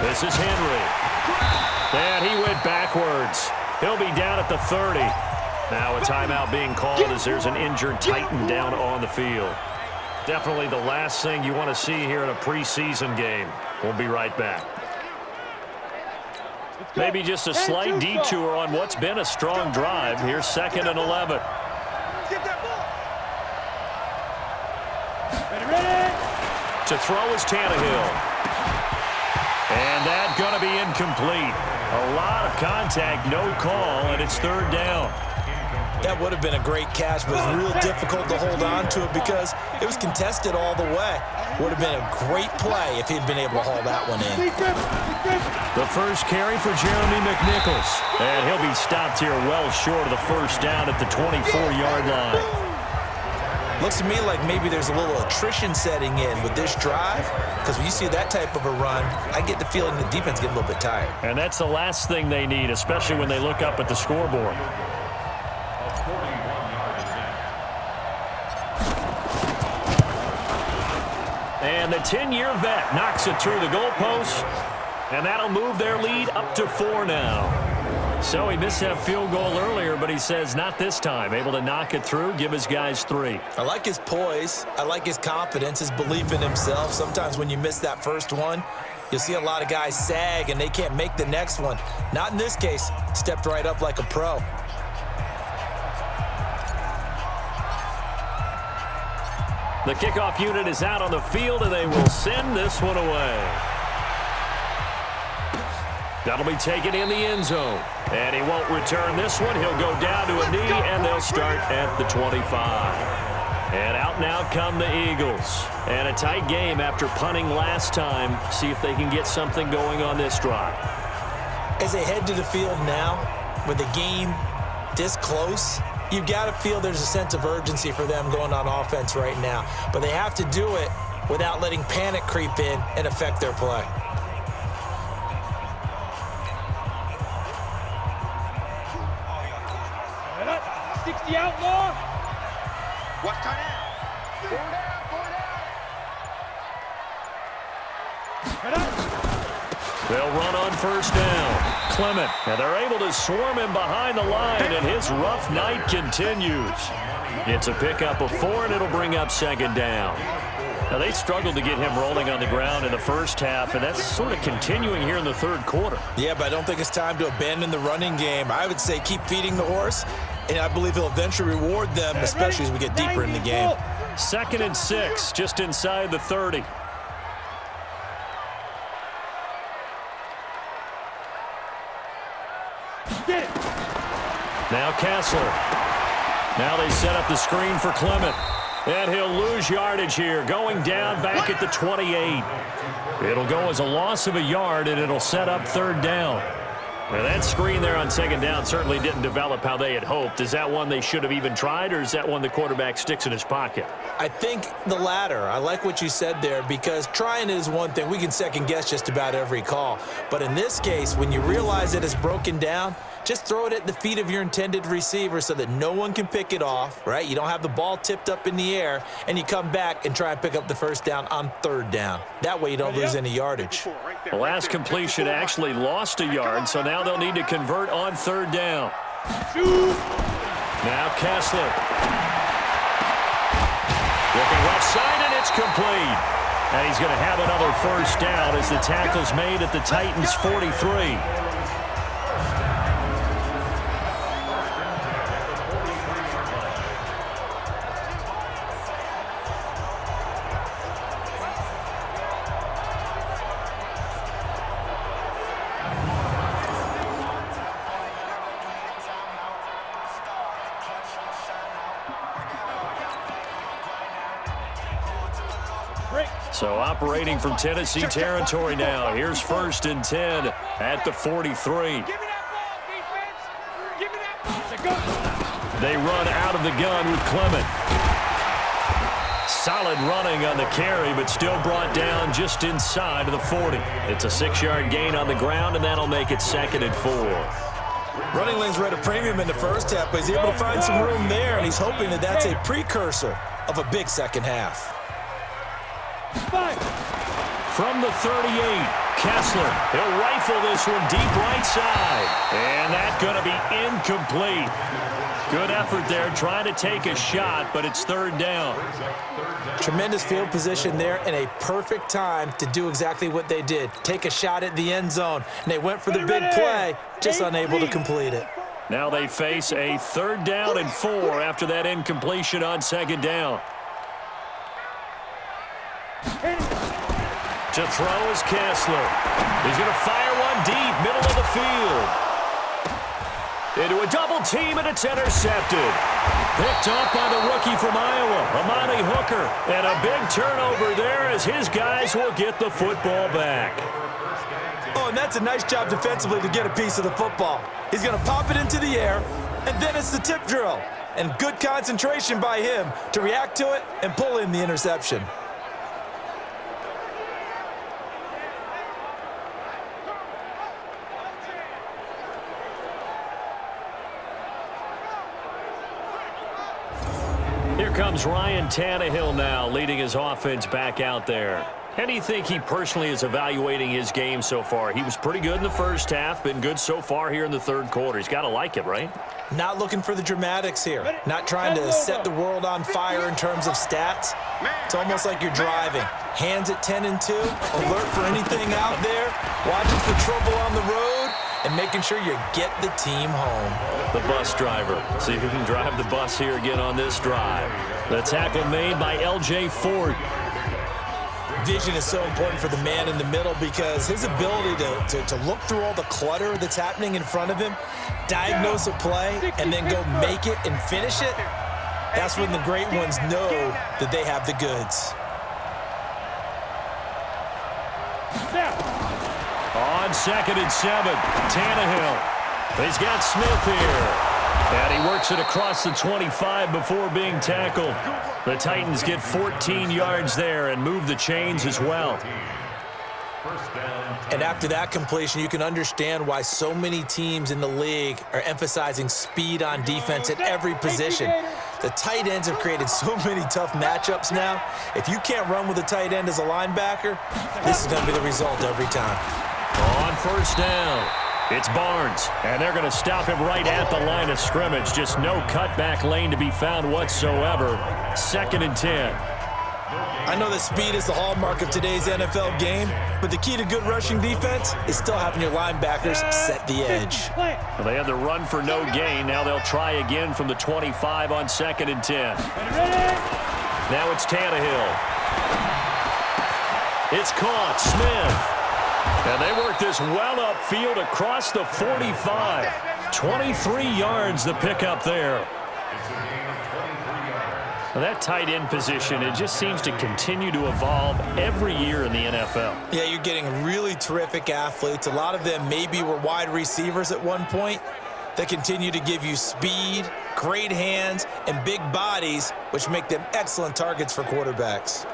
This is Henry. And he went backwards. He'll be down at the 30. Now a timeout being called as there's an injured Titan down on the field. Definitely the last thing you want to see here in a preseason game. We'll be right back. Maybe just a slight detour on what's been a strong drive. Here's 2nd and 11. To throw is Tannehill. And that's going to be incomplete. A lot of contact, no call, and it's 3rd down. That would have been a great catch, but it was real difficult to hold on to it because it was contested all the way. Would have been a great play if he'd been able to haul that one in. The first carry for Jeremy McNichols. And he'll be stopped here well short of the 1st down at the 24-yard line. Looks to me like maybe there's a little attrition setting in with this drive, because when you see that type of a run, I get the feeling the defense getting a little bit tired. And that's the last thing they need, especially when they look up at the scoreboard. And the 10-year vet knocks it through the goalpost, and that'll move their lead up to 4 now. So he missed that field goal earlier, but he says not this time. Able to knock it through, give his guys 3. I like his poise. I like his confidence, his belief in himself. Sometimes when you miss that first one, you'll see a lot of guys sag and they can't make the next one. Not in this case. Stepped right up like a pro. The kickoff unit is out on the field, and they will send this one away. That'll be taken in the end zone. And he won't return this one. He'll go down to a knee, and they'll start at the 25. And out now come the Eagles. And a tight game after punting last time. See if they can get something going on this drive. As they head to the field now, with the game this close, you've got to feel there's a sense of urgency for them going on offense right now. But they have to do it without letting panic creep in and affect their play. Outlaw. Watch tight end. 4 down. They'll run on 1st down. Clement, and they're able to swarm him behind the line, and his rough night continues. It's a pickup of 4, and it'll bring up 2nd down. Now, they struggled to get him rolling on the ground in the first half, and that's sort of continuing here in the 3rd quarter. Yeah, but I don't think it's time to abandon the running game. I would say keep feeding the horse, and I believe he'll eventually reward them, especially as we get deeper in the game. 2nd and 6, just inside the 30. Now Kessler. Now they set up the screen for Clement. And he'll lose yardage here, going down back at the 28. It'll go as a loss of a yard, and it'll set up 3rd down. Now that screen there on 2nd down certainly didn't develop how they had hoped. Is that one they should have even tried, or is that one the quarterback sticks in his pocket? I think the latter. I like what you said there, because trying is one thing. We can second-guess just about every call. But in this case, when you realize that it's broken down, just throw it at the feet of your intended receiver so that no one can pick it off, right? You don't have the ball tipped up in the air, and you come back and try and pick up the 1st down on 3rd down. That way you don't lose any yardage. The last completion actually lost a yard, so now they'll need to convert on 3rd down. Now Kessler. Looking left side, and it's complete. And he's going to have another 1st down as the tackle's made at the Titans' 43. So operating from Tennessee territory now. Here's 1st and 10 at the 43. They run out of the gun with Clement. Solid running on the carry, but still brought down just inside of the 40. It's a 6-yard gain on the ground, and that'll make it 2nd and 4. Running lanes were at a premium in the first half, but he's able to find some room there, and he's hoping that that's a precursor of a big second half. From the 38, Kessler. He'll rifle this one deep right side. And that's going to be incomplete. Good effort there trying to take a shot, but it's third down. Tremendous field position there and a perfect time to do exactly what they did. Take a shot at the end zone. And they went for the big play, just unable to complete it. Now they face a 3rd down and 4 after that incompletion on 2nd down. To throw is Kessler. He's going to fire one deep, middle of the field. Into a double team, and it's intercepted. Picked up by the rookie from Iowa, Amani Hooker. And a big turnover there as his guys will get the football back. Oh, and that's a nice job defensively to get a piece of the football. He's going to pop it into the air, and then it's the tip drill. And good concentration by him to react to it and pull in the interception. Here comes Ryan Tannehill now, leading his offense back out there. How do you think he personally is evaluating his game so far? He was pretty good in the first half, been good so far here in the 3rd quarter. He's got to like it, right? Not looking for the dramatics here. Not trying to set the world on fire in terms of stats. It's almost like you're driving. Hands at 10 and 2, alert for anything out there, watching for trouble on the road, and making sure you get the team home. The bus driver. See if he can drive the bus here again on this drive. The tackle made by L.J. Ford. Vision is so important for the man in the middle because his ability to look through all the clutter that's happening in front of him, diagnose a play, and then go make it and finish it, that's when the great ones know that they have the goods. On 2nd and 7, Tannehill. He's got Smith here. And he works it across the 25 before being tackled. The Titans get 14 yards there and move the chains as well. And after that completion, you can understand why so many teams in the league are emphasizing speed on defense at every position. The tight ends have created so many tough matchups now. If you can't run with a tight end as a linebacker, this is going to be the result every time. On 1st down, it's Barnes, and they're going to stop him right at the line of scrimmage. Just no cutback lane to be found whatsoever. 2nd and 10. I know that speed is the hallmark of today's NFL game, but the key to good rushing defense is still having your linebackers set the edge. Well, they had the run for no gain. Now they'll try again from the 25 on 2nd and 10. Now it's Tannehill. It's caught. Smith. And they work this well upfield across the 45. 23 yards the pickup there. Well, that tight end position, it just seems to continue to evolve every year in the NFL. Yeah, you're getting really terrific athletes. A lot of them maybe were wide receivers at one point that continue to give you speed, great hands, and big bodies, which make them excellent targets for quarterbacks.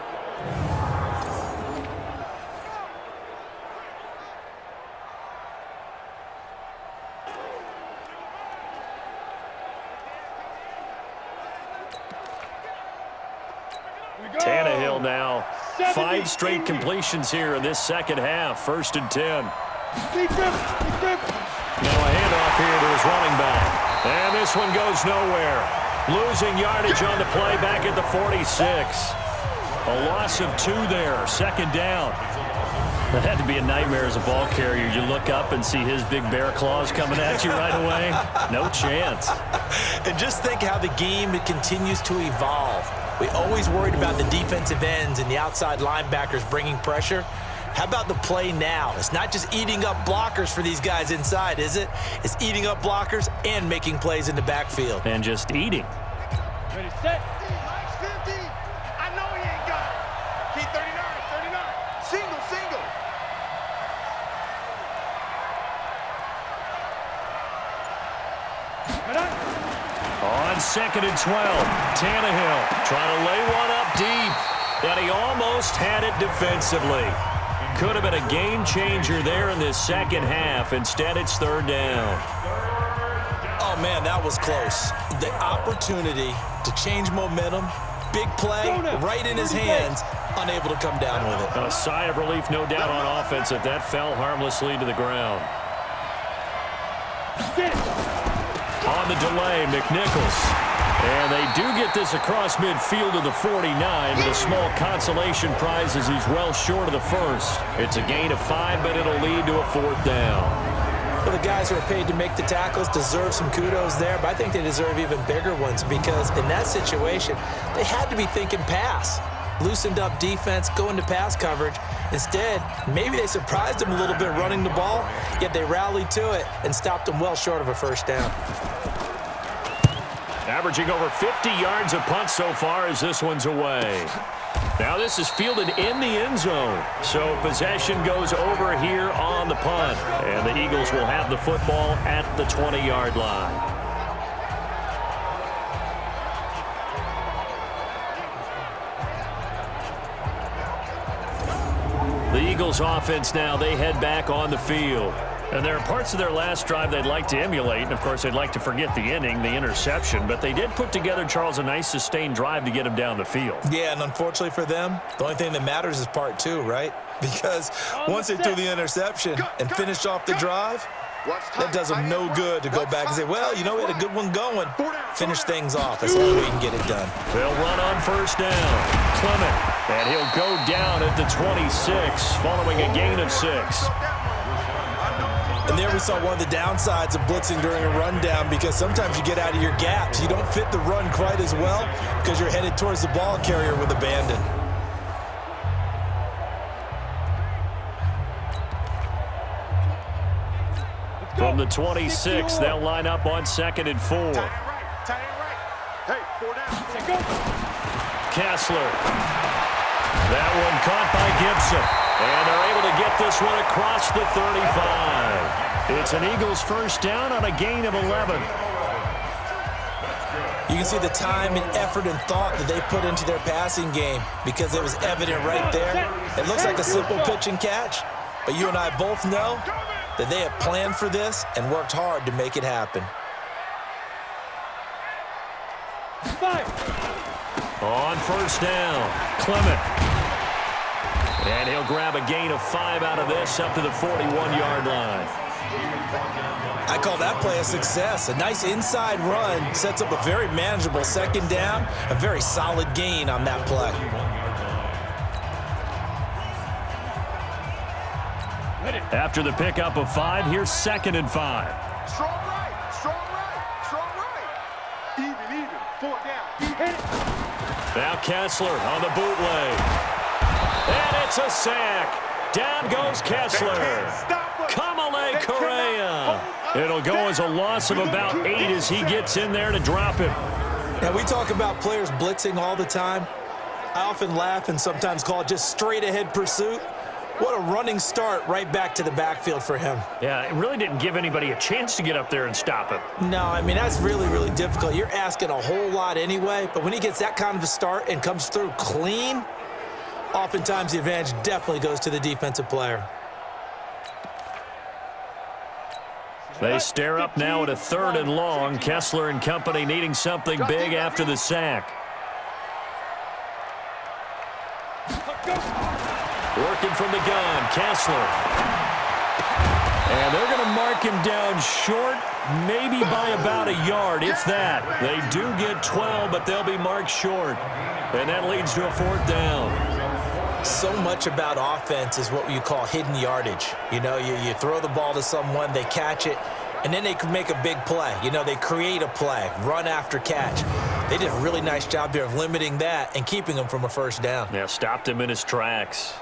Tannehill now, 5 straight completions here in this 2nd half. 1st and 10. Now a handoff here to his running back. And this one goes nowhere. Losing yardage on the play back at the 46. A loss of 2 there. 2nd down. That had to be a nightmare as a ball carrier. You look up and see his big bear claws coming at you right away. No chance. And just think how the game continues to evolve. We always worried about the defensive ends and the outside linebackers bringing pressure. How about the play now? It's not just eating up blockers for these guys inside, is it? It's eating up blockers and making plays in the backfield. And just eating. Ready, set. 50. I know he ain't got it. Keep 39. Single. On 2nd and 12, Tannehill trying to lay one up deep, and he almost had it defensively. Could have been a game changer there in this second half. Instead, it's third down. Oh, man, that was close. The opportunity to change momentum, big play, right in his hands, unable to come down with it. A sigh of relief, no doubt, on offense that fell harmlessly to the ground. On the delay, McNichols. And they do get this across midfield to the 49 with a small consolation prize as he's well short of the first. It's a gain of 5, but it'll lead to a fourth down. Well, the guys who are paid to make the tackles deserve some kudos there, but I think they deserve even bigger ones because in that situation, they had to be thinking pass. Loosened up defense, going to pass coverage. Instead, maybe they surprised them a little bit running the ball, yet they rallied to it and stopped them well short of a first down. Averaging over 50 yards a punt so far as this one's away. Now this is fielded in the end zone. So possession goes over here on the punt. And the Eagles will have the football at the 20-yard line. The Eagles offense now, they head back on the field. And there are parts of their last drive they'd like to emulate. And, of course, they'd like to forget the inning, the interception. But they did put together, Charles, a nice sustained drive to get him down the field. Yeah, and unfortunately for them, the only thing that matters is part two, right? Because once they threw the interception and finished off the drive, that does them no good to go back and say, well, you know, we had a good one going. Finish things off as long as we can get it done. They'll run on first down. Clement, and he'll go down at the 26 following a gain of 6. And there we saw one of the downsides of blitzing during a rundown because sometimes you get out of your gaps. You don't fit the run quite as well because you're headed towards the ball carrier with abandon. From the 26, they'll line up on 2nd and 4. Hey, 4 down. Kessler. That one caught by Gibson. And they're able to get this one across the 35. It's an Eagles first down on a gain of 11. You can see the time and effort and thought that they put into their passing game because it was evident right there. It looks like a simple pitch and catch, but you and I both know that they have planned for this and worked hard to make it happen. On first down, Clement. And he'll grab a gain of 5 out of this up to the 41-yard line. I call that play a success. A nice inside run sets up a very manageable second down, a very solid gain on that play. After the pickup of 5, here's 2nd and 5. Strong right, strong right, strong right. Even, 4 down. Now Kessler on the bootleg. And it's a sack. Down goes Kessler. Kamale Correa. It'll go as a loss of about 8 as he gets in there to drop him. Now, we talk about players blitzing all the time. I often laugh and sometimes call it just straight-ahead pursuit. What a running start right back to the backfield for him. Yeah, it really didn't give anybody a chance to get up there and stop him. No, I mean, that's really, really difficult. You're asking a whole lot anyway, but when he gets that kind of a start and comes through clean, oftentimes the advantage definitely goes to the defensive player. They stare up now at a 3rd and long. Kessler and company needing something big after the sack. Working from the gun, Kessler. And they're going to mark him down short, maybe by about a yard, if that. They do get 12, but they'll be marked short. And that leads to a 4th down. So much about offense is what you call hidden yardage. You know, you throw the ball to someone, they catch it, and then they can make a big play. You know, they create a play, run after catch. They did a really nice job there of limiting that and keeping him from a first down. Yeah, stopped him in his tracks.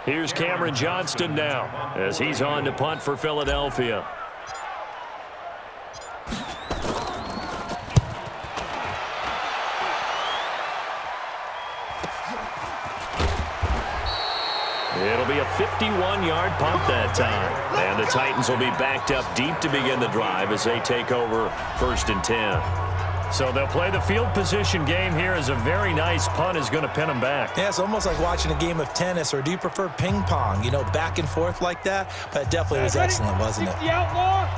Here's Cameron Johnston now as he's on to punt for Philadelphia. It'll be a 51-yard punt that time. And the Titans will be backed up deep to begin the drive as they take over 1st and 10. So they'll play the field position game here as a very nice punt is going to pin them back. Yeah, it's almost like watching a game of tennis, or do you prefer ping pong? You know, back and forth like that? But it definitely was excellent, wasn't it? The outlaw.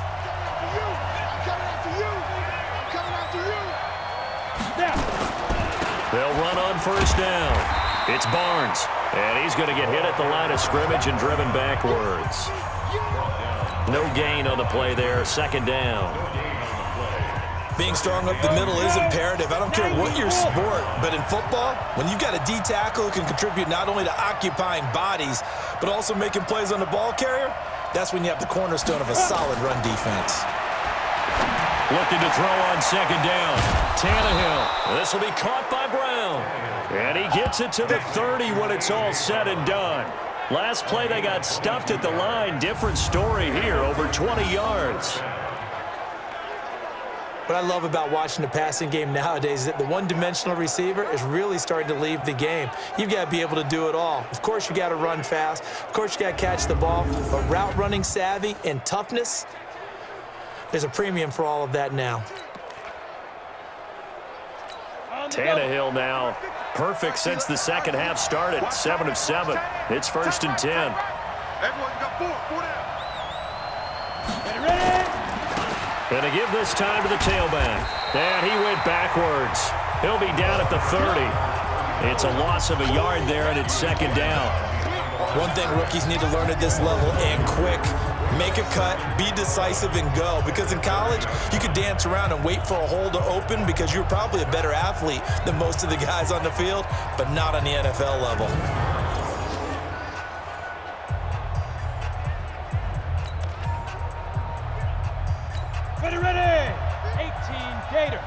They'll run on 1st down. It's Barnes, and he's going to get hit at the line of scrimmage and driven backwards. No gain on the play there, 2nd down. Being strong up the middle is imperative. I don't care what your sport, but in football, when you've got a D tackle who can contribute not only to occupying bodies, but also making plays on the ball carrier, that's when you have the cornerstone of a solid run defense. Looking to throw on 2nd down. Tannehill. This will be caught by Brown. And he gets it to the 30 when it's all said and done. Last play, they got stuffed at the line. Different story here, over 20 yards. What I love about watching the passing game nowadays is that the one-dimensional receiver is really starting to leave the game. You've got to be able to do it all. Of course, you got to run fast. Of course, you got to catch the ball. But route running savvy and toughness, there's a premium for all of that now. Tannehill now perfect since the 2nd half started. 7 of 7. It's 1st and 10. Everyone's got 4 down. And to give this time to the tailback. And he went backwards. He'll be down at the 30. It's a loss of a yard there, and it's 2nd down. One thing rookies need to learn at this level, and quick. Make a cut, be decisive, and go. Because in college, you could dance around and wait for a hole to open because you're probably a better athlete than most of the guys on the field, but not on the NFL level. Ready, 18 Gator.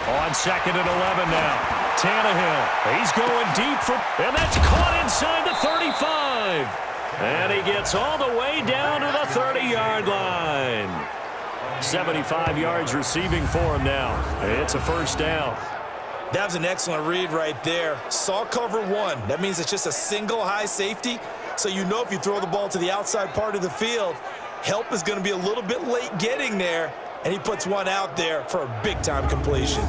On 2nd and 11 now. Tannehill. He's going deep and that's caught inside the 35. And he gets all the way down to the 30-yard line. 75 yards receiving for him now. It's a 1st down. That was an excellent read right there. Saw cover 1. That means it's just a single high safety. So you know if you throw the ball to the outside part of the field, help is going to be a little bit late getting there. And he puts one out there for a big-time completion.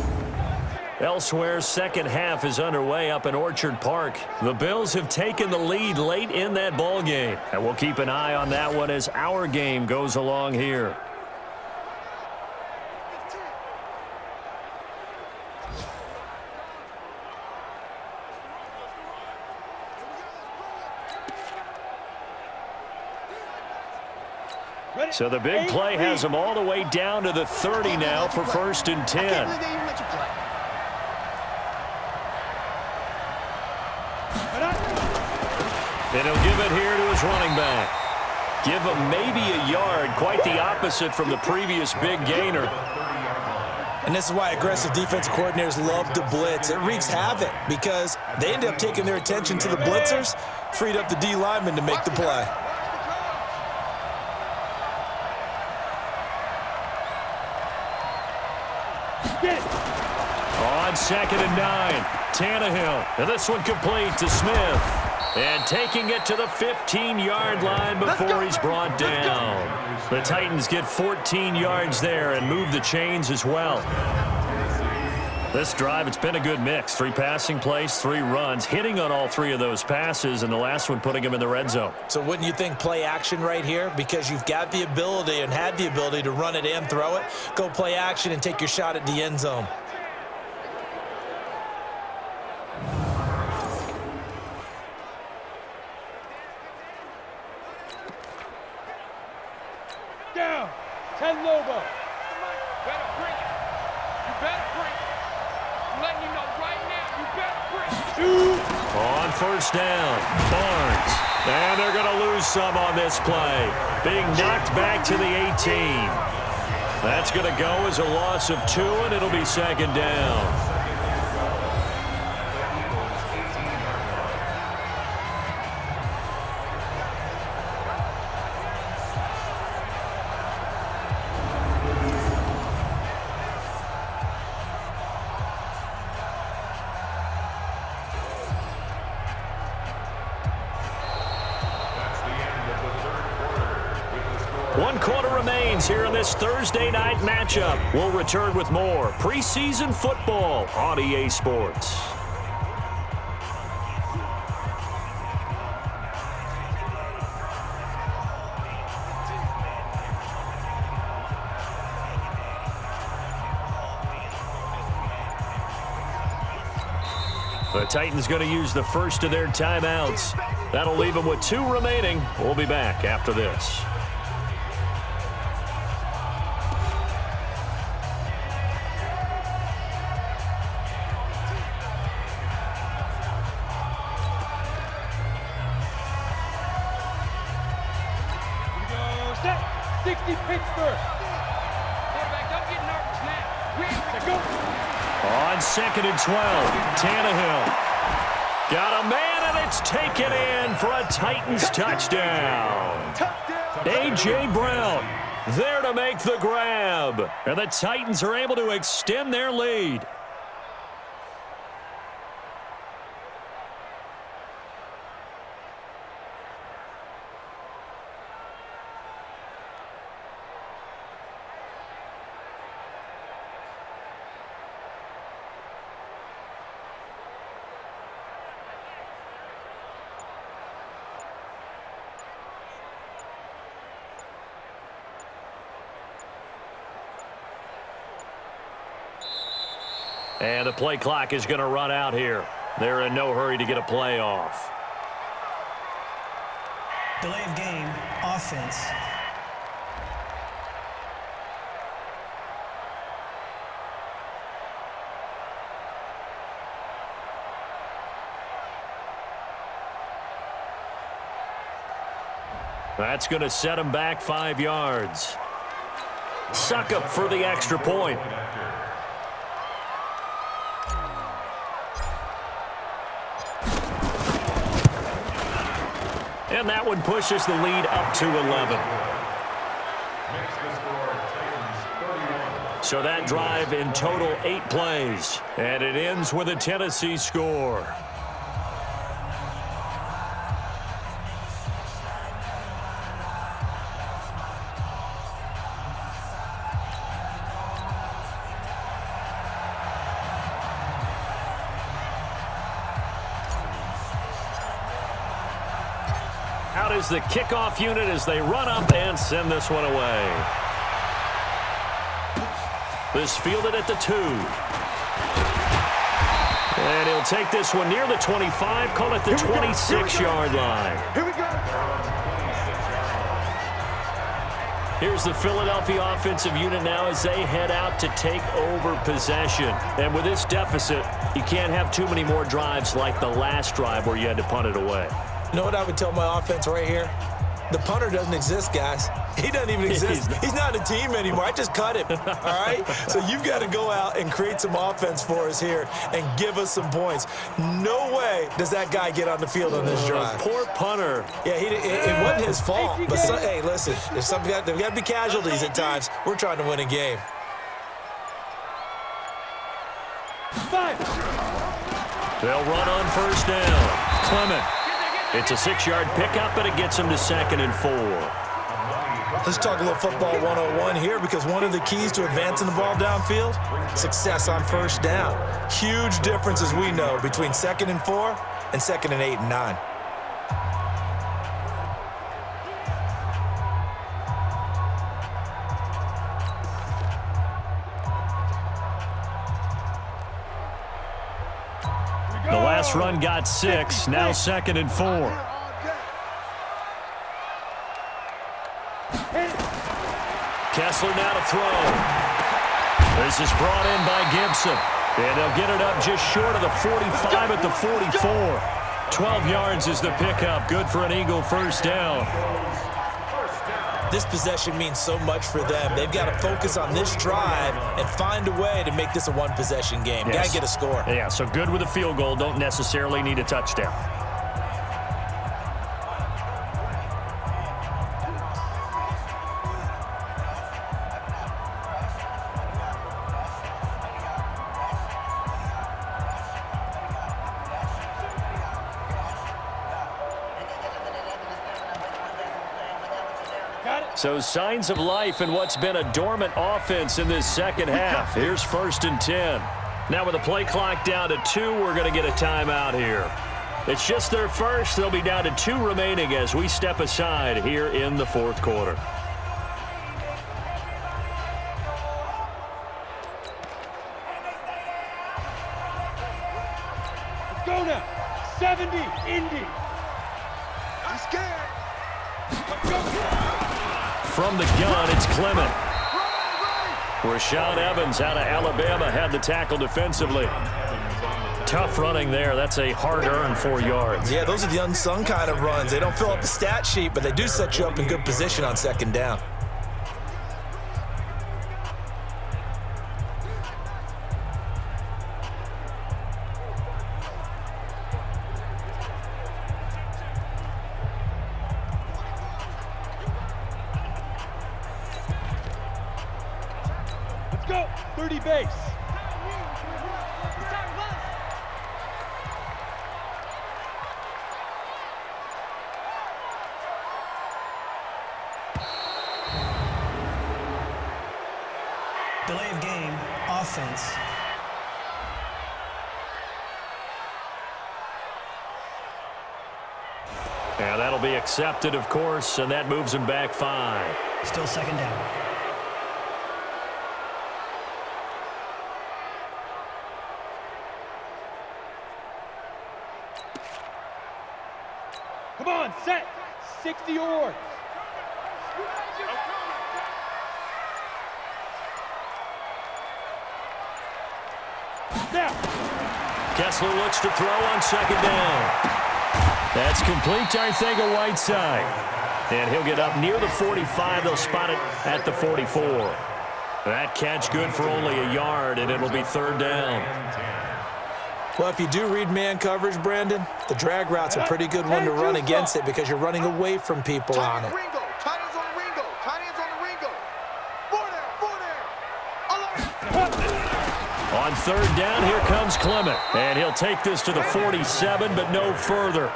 Elsewhere, 2nd half is underway up in Orchard Park. The Bills have taken the lead late in that ball game. And we'll keep an eye on that one as our game goes along here. So the big play has them all the way down to the 30 now for 1st and 10. And he'll give it here to his running back. Give him maybe a yard, quite the opposite from the previous big gainer. And this is why aggressive defensive coordinators love to blitz. It wreaks havoc because they end up taking their attention to the blitzers, freed up the D lineman to make the play. On 2nd and 9, Tannehill. And this one complete to Smith. And taking it to the 15-yard line before he's brought down. The Titans get 14 yards there and move the chains as well. This drive, it's been a good mix. 3 passing plays, 3 runs, hitting on all 3 of those passes, and the last one putting him in the red zone. So wouldn't you think play action right here? Because you've got the ability and had the ability to run it and throw it. Go play action and take your shot at the end zone. Down. 10 Lobo. Better bring it. You better bring it. I'm letting you know right now, you better bring it. On 1st down, Barnes. And they're going to lose some on this play. Being knocked back to the 18. That's going to go as a loss of 2, and it'll be 2nd down. 1 quarter remains here in this Thursday night matchup. We'll return with more preseason football on EA Sports. The Titans going to use the first of their timeouts. That'll leave them with 2 remaining. We'll be back after this. Set. 60 Pittsburgh. Quarterback, don't get nervous now. Ready to go. On 2nd and 12, Tannehill. Got a man, and it's taken in for a Titans touchdown. A.J. Brown there to make the grab. And the Titans are able to extend their lead. And the play clock is going to run out here. They're in no hurry to get a play off. Delay of game, offense. That's going to set him back 5 yards. Suck up for the extra point. And that one pushes the lead up to 11. So that drive in total 8 plays. And it ends with a Tennessee score. Out is the kickoff unit as they run up and send this one away. This fielded at the 2. And he'll take this one near the 25, call it the 26-yard line. Here we go. Here's the Philadelphia offensive unit now as they head out to take over possession. And with this deficit, you can't have too many more drives like the last drive where you had to punt it away. You know what I would tell my offense right here? The punter doesn't exist, guys. He doesn't even exist. He's not a team anymore. I just cut him, all right? So you've got to go out and create some offense for us here and give us some points. No way does that guy get on the field on this drive. Poor punter. Yeah, it wasn't his fault. But, hey, listen, there's got to be casualties at times. We're trying to win a game. They'll run on first down. Clement. It's a 6-yard pickup, and it gets him to 2nd and 4. Let's talk a little football 101 here, because one of the keys to advancing the ball downfield, success on first down. Huge difference, as we know, between 2nd and 4 and 2nd and 8 and 9. The last run got 6, now 2nd and 4. Kessler now to throw. This is brought in by Gibson. And they'll get it up just short of the 45 at the 44. 12 yards is the pickup. Good for an Eagle first down. This possession means so much for them. They've got to focus on this drive and find a way to make this a one-possession game. Yes. Got to get a score. Yeah, so good with a field goal. Don't necessarily need a touchdown. So signs of life in what's been a dormant offense in this second half. Here's 1st and 10. Now with the play clock down to 2, we're going to get a timeout here. It's just their first. They'll be down to 2 remaining as we step aside here in the 4th quarter. Let's go now. 70, Indy. I'm scared. From the gun, it's Clement. Rashaan Evans out of Alabama had the tackle defensively. Tough running there. That's a hard-earned 4 yards. Yeah, those are the unsung kind of runs. They don't fill up the stat sheet, but they do set you up in good position on 2nd down. Let's go. 30 base. Delay of game, offense. Yeah, that'll be accepted, of course, and that moves him back 5. Still 2nd down. Come on, set. 60 yards. Now. Kessler looks to throw on 2nd down. That's complete to Arcega-Whiteside. And he'll get up near the 45. They'll spot it at the 44. That catch good for only a yard, and it'll be 3rd down. Well, if you do read man coverage, Brandon, the drag route's a pretty good one to run against it because you're running away from people on it. Ringo. Tight ends on the Ringo. Tight ends on the Ringo. 4 there. I love it. On 3rd down, here comes Clement. And he'll take this to the 47, but no further,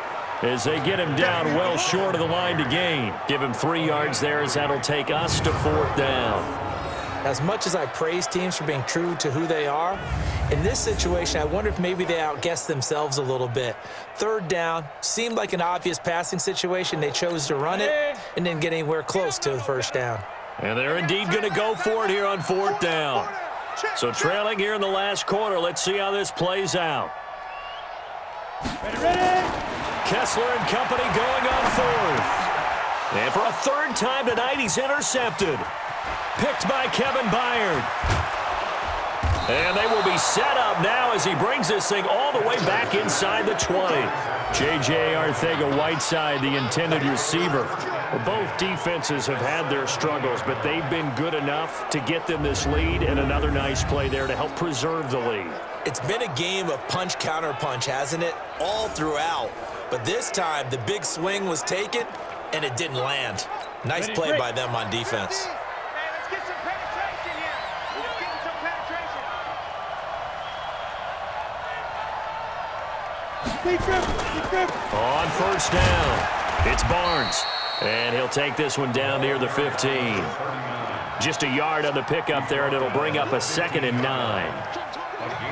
as they get him down well short of the line to gain. Give him 3 yards there, as that'll take us to 4th down. As much as I praise teams for being true to who they are, in this situation, I wonder if maybe they outguessed themselves a little bit. 3rd down seemed like an obvious passing situation. They chose to run it and didn't get anywhere close to the 1st down. And they're indeed going to go for it here on 4th down. So trailing here in the last quarter, let's see how this plays out. Ready. Kessler and company going on 4th. And for a 3rd time tonight, he's intercepted. Picked by Kevin Byard. And they will be set up now as he brings this thing all the way back inside the 20. J.J. Arcega-Whiteside, the intended receiver. Well, both defenses have had their struggles, but they've been good enough to get them this lead, and another nice play there to help preserve the lead. It's been a game of punch-counter-punch, hasn't it? All throughout. But this time, the big swing was taken, and it didn't land. Nice play by them on defense. On 1st down, it's Barnes. And he'll take this one down near the 15. Just a yard on the pickup there, and it'll bring up a 2nd and 9.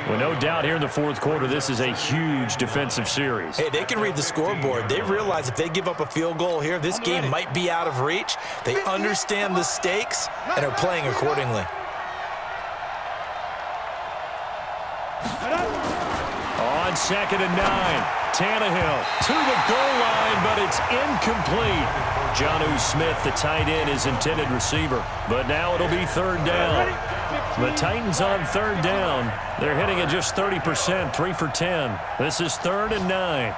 Well, no doubt here in the 4th quarter, this is a huge defensive series. Hey, they can read the scoreboard. They realize if they give up a field goal here, this game might be out of reach. They understand the stakes and are playing accordingly. On 2nd and 9, Tannehill to the goal line, but it's incomplete. Jonnu Smith, the tight end, is intended receiver. But now it'll be 3rd down. The Titans on 3rd down. They're hitting at just 30%, 3 for 10. This is 3rd and 9.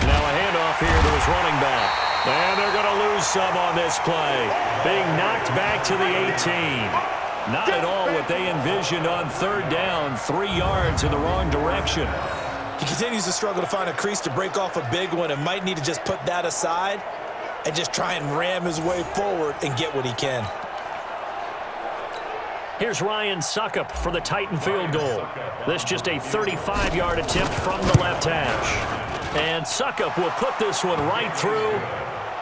Now a handoff here to his running back. And they're going to lose some on this play. Being knocked back to the 18. Not at all what they envisioned on 3rd down. 3 yards in the wrong direction. He continues to struggle to find a crease to break off a big one and might need to just put that aside and just try and ram his way forward and get what he can. Here's Ryan Suckup for the Titan field goal. This just a 35-yard attempt from the left hash. And Suckup will put this one right through.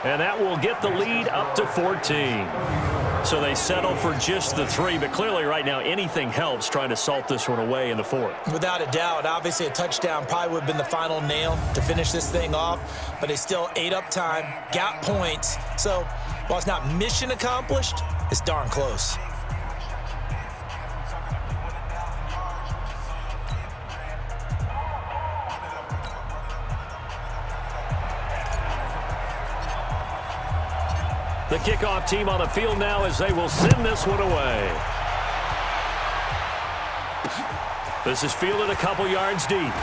And that will get the lead up to 14. So they settle for just the 3, but clearly right now anything helps trying to salt this one away in the 4th. Without a doubt, obviously a touchdown probably would have been the final nail to finish this thing off, but they still ate up time, got points. So while it's not mission accomplished, it's darn close. The kickoff team on the field now as they will send this one away. This is fielded a couple yards deep.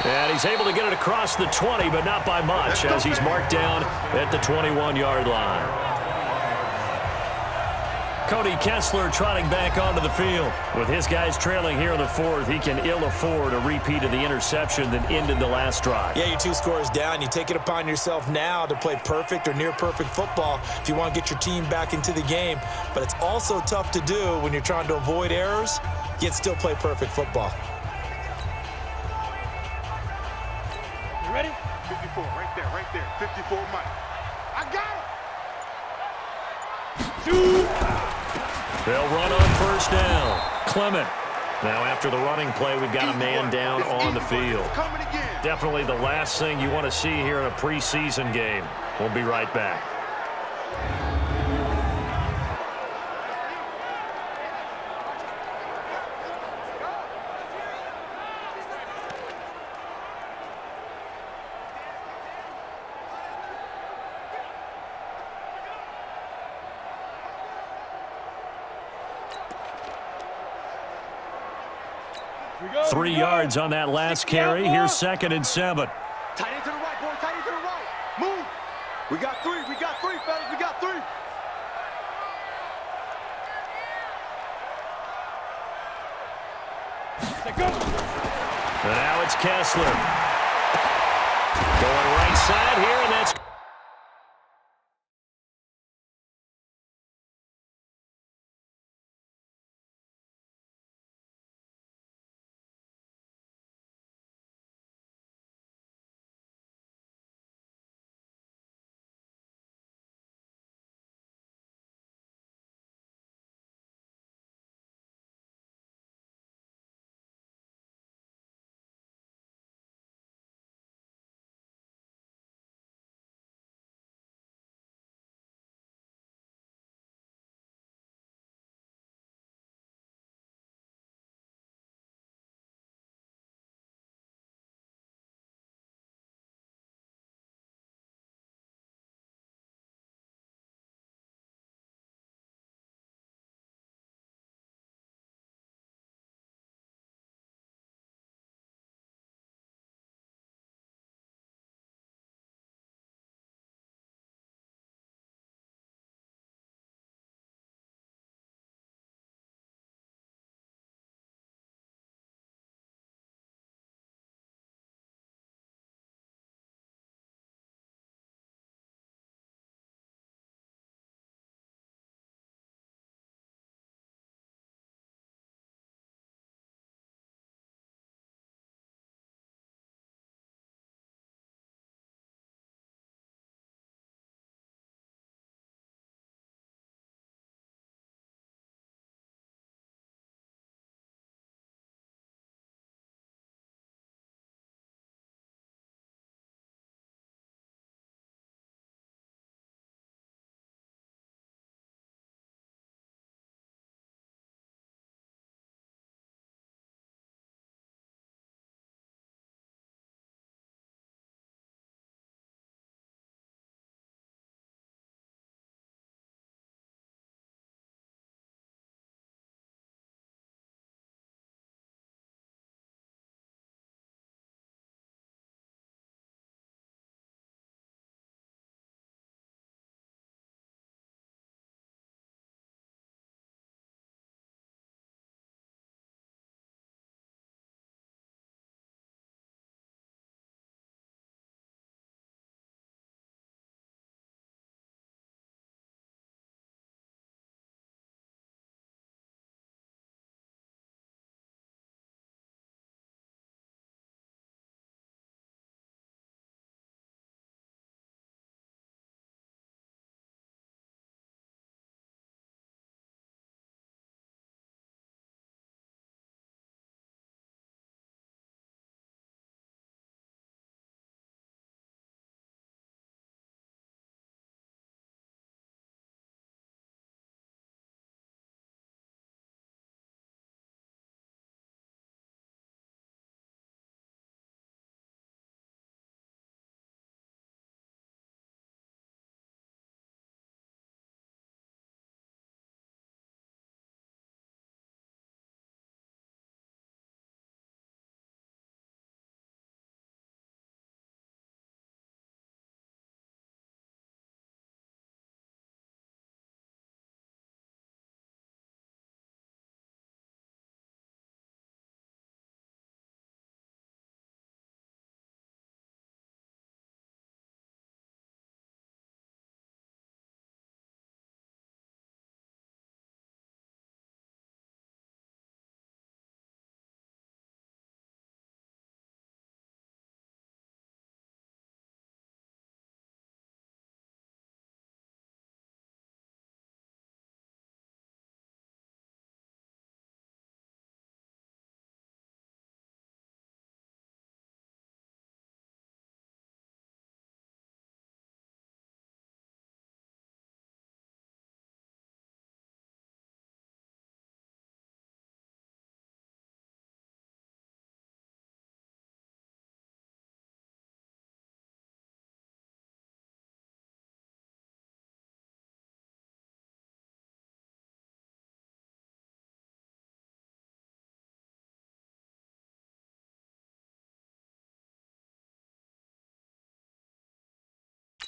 And he's able to get it across the 20, but not by much as he's marked down at the 21-yard line. Cody Kessler trotting back onto the field. With his guys trailing here in the 4th, he can ill afford a repeat of the interception that ended the last drive. Yeah, you're 2 scores down. You take it upon yourself now to play perfect or near-perfect football if you want to get your team back into the game. But it's also tough to do when you're trying to avoid errors, yet still play perfect football. You ready? 54, right there. 54, Mike. I got it! Shoot! They'll run on first down. Clement. Now after the running play, we've got a man down on the field. Coming again. Definitely the last thing you want to see here in a preseason game. We'll be right back. We go, 3 we go. yards on that last carry. Here's 2nd and 7. Tight end to the right, boy. Tight end to the right. Move. We got 3, fellas. We got 3. Let's go. And now it's Kessler. Going right side here, and that's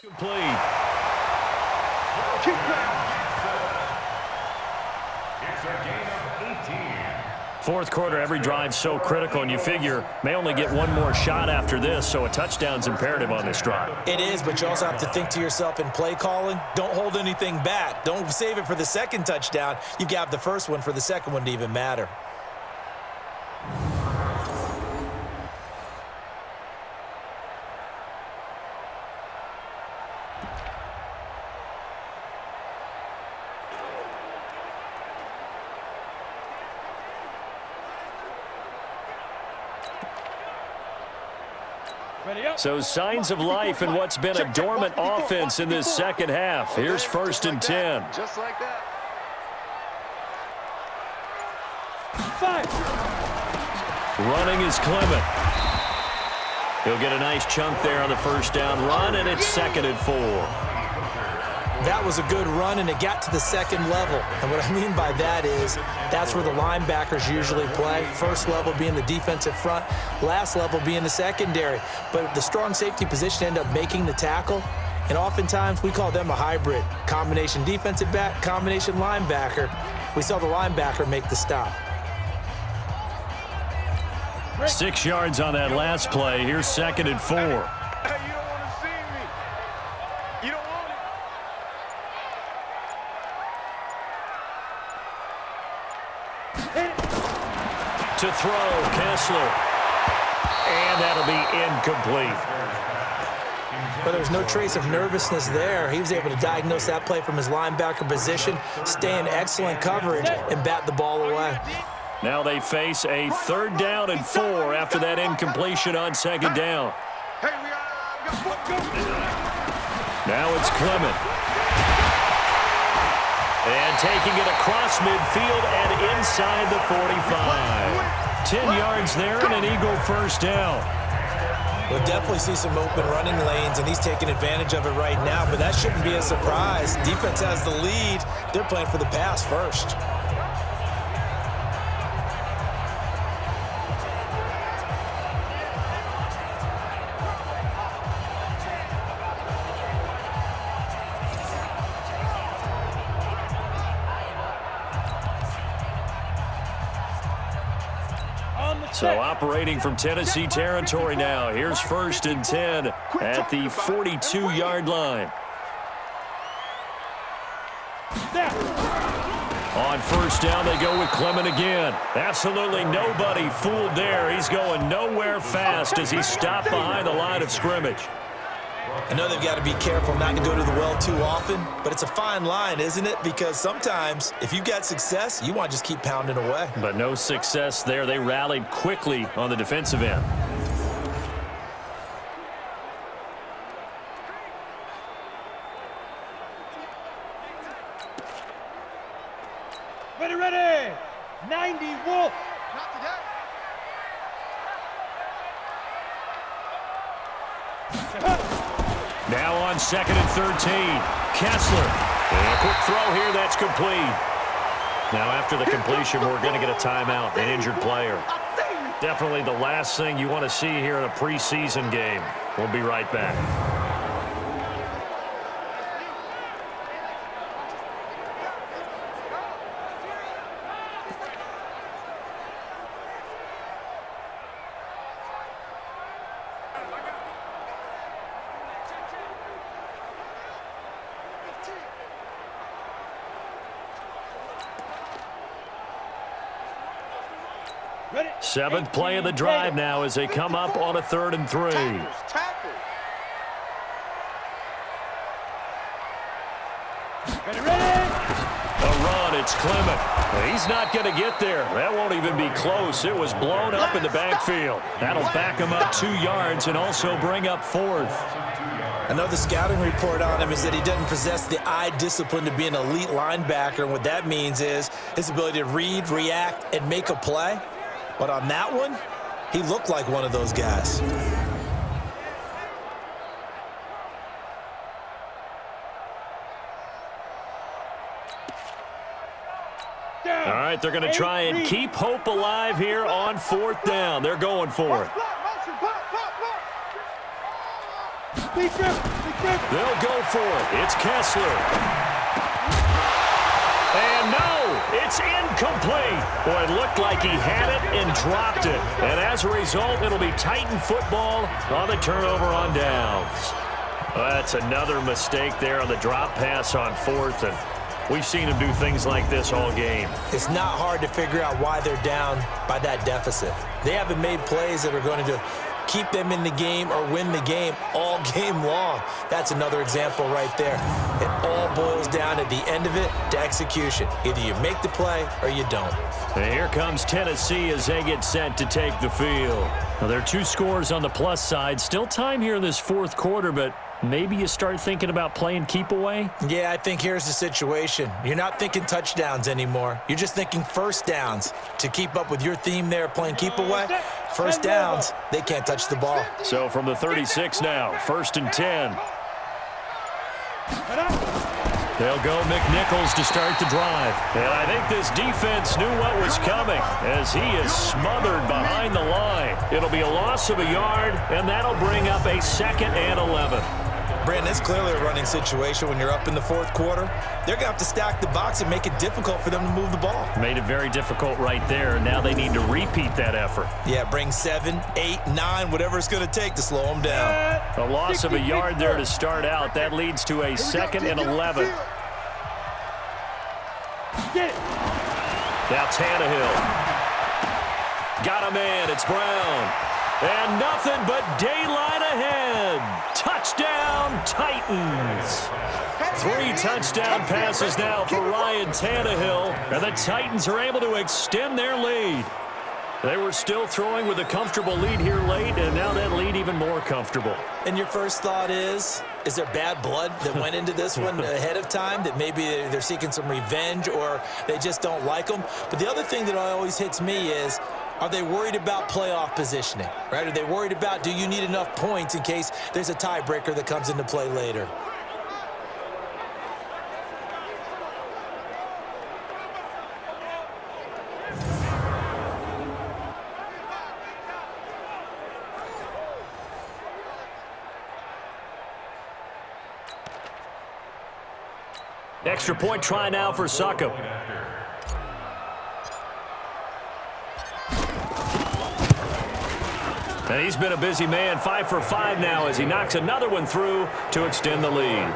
Complete. It's a gain of 18. Fourth quarter, every drive so critical, and you figure may only get one more shot after this, so a touchdown's imperative on this drive. It is, but you also have to think to yourself in play calling, don't hold anything back. Don't save it for the second touchdown. You've got the first one for the second one to even matter. So signs of life in what's been a dormant offense in this second half. Here's 1st and 10. Just like that. Running is Clement. He'll get a nice chunk there on the first down run, and it's 2nd and 4. That was a good run, and it got to the second level. And what I mean by that is that's where the linebackers usually play. First level being the defensive front, last level being the secondary. But the strong safety position ended up making the tackle, and oftentimes we call them a hybrid. Combination defensive back, combination linebacker. We saw the linebacker make the stop. 6 yards on that last play. Here's 2nd and 4. Hey, you don't want to see me. You don't want it. To throw, Kessler. And that'll be incomplete. But there's no trace of nervousness there. He was able to diagnose that play from his linebacker position, stay in excellent coverage, and bat the ball away. Now they face a 3rd down and 4 after that incompletion on 2nd down. Hey, we got Now it's Clement. And taking it across midfield and inside the 45. 10 yards there and an Eagle first down. We'll definitely see some open running lanes, and he's taking advantage of it right now, but that shouldn't be a surprise. Defense has the lead. They're playing for the pass first. So operating from Tennessee territory now. Here's 1st and 10 at the 42-yard line. On 1st down, they go with Clement again. Absolutely nobody fooled there. He's going nowhere fast as he stopped behind the line of scrimmage. I know they've got to be careful not to go to the well too often, but it's a fine line, isn't it? Because sometimes if you've got success, you want to just keep pounding away. But no success there. They rallied quickly on the defensive end. Ready. 90 Wolf. Not today. Now on 2nd and 13. Kessler. And a quick throw here. That's complete. Now after the completion, we're going to get a timeout, an injured player. Definitely the last thing you want to see here in a preseason game. We'll be right back. Seventh play of the drive now as they come up on a 3rd and 3. Tackles. A run, it's Clement. He's not going to get there. That won't even be close. It was blown up in the backfield. That'll back him up 2 yards and also bring up 4th. I know the scouting report on him is that he doesn't possess the eye discipline to be an elite linebacker, and what that means is his ability to read, react, and make a play. But on that one, he looked like one of those guys. All right, they're going to try and keep hope alive here on 4th down. They're going for it. They'll go for it. It's Kessler. And no, it's incomplete. Boy, it looked like he had it and dropped it. And as a result, it'll be Titan football on the turnover on downs. Well, that's another mistake there on the drop pass on fourth. And we've seen him do things like this all game. It's not hard to figure out why they're down by that deficit. They haven't made plays that are going to keep them in the game or win the game all game long. That's another example right there. It all boils down at the end of it to execution. Either you make the play or you don't. And here comes Tennessee as they get set to take the field. Now, there are 2 scores on the plus side. Still time here in this fourth quarter, but maybe you start thinking about playing keep away? Yeah, I think here's the situation. You're not thinking touchdowns anymore. You're just thinking first downs. To keep up with your theme there, playing keep away, first downs, they can't touch the ball. So from the 36 now, 1st and 10. They'll go McNichols to start the drive. And I think this defense knew what was coming as he is smothered behind the line. It'll be a loss of a yard, and that'll bring up a 2nd and 11. Brandon, it's clearly a running situation when you're up in the fourth quarter. They're going to have to stack the box and make it difficult for them to move the ball. Made it very difficult right there. Now they need to repeat that effort. Yeah, bring 7, 8, 9, whatever it's going to take to slow them down. A loss of a yard there to start out. That leads to a 2nd and 11. Now Tannehill. Got a man. It's Brown. And nothing but daylight ahead. Touchdown, Titans. 3 touchdown passes now for Ryan Tannehill. And the Titans are able to extend their lead. They were still throwing with a comfortable lead here late, and now that lead even more comfortable. And your first thought is there bad blood that went into this one ahead of time, that maybe they're seeking some revenge or they just don't like them? But the other thing that always hits me is, are they worried about playoff positioning, right? Are they worried about, do you need enough points in case there's a tiebreaker that comes into play later? Extra point try now for Succop. And he's been a busy man, 5 for 5 now as he knocks another one through to extend the lead.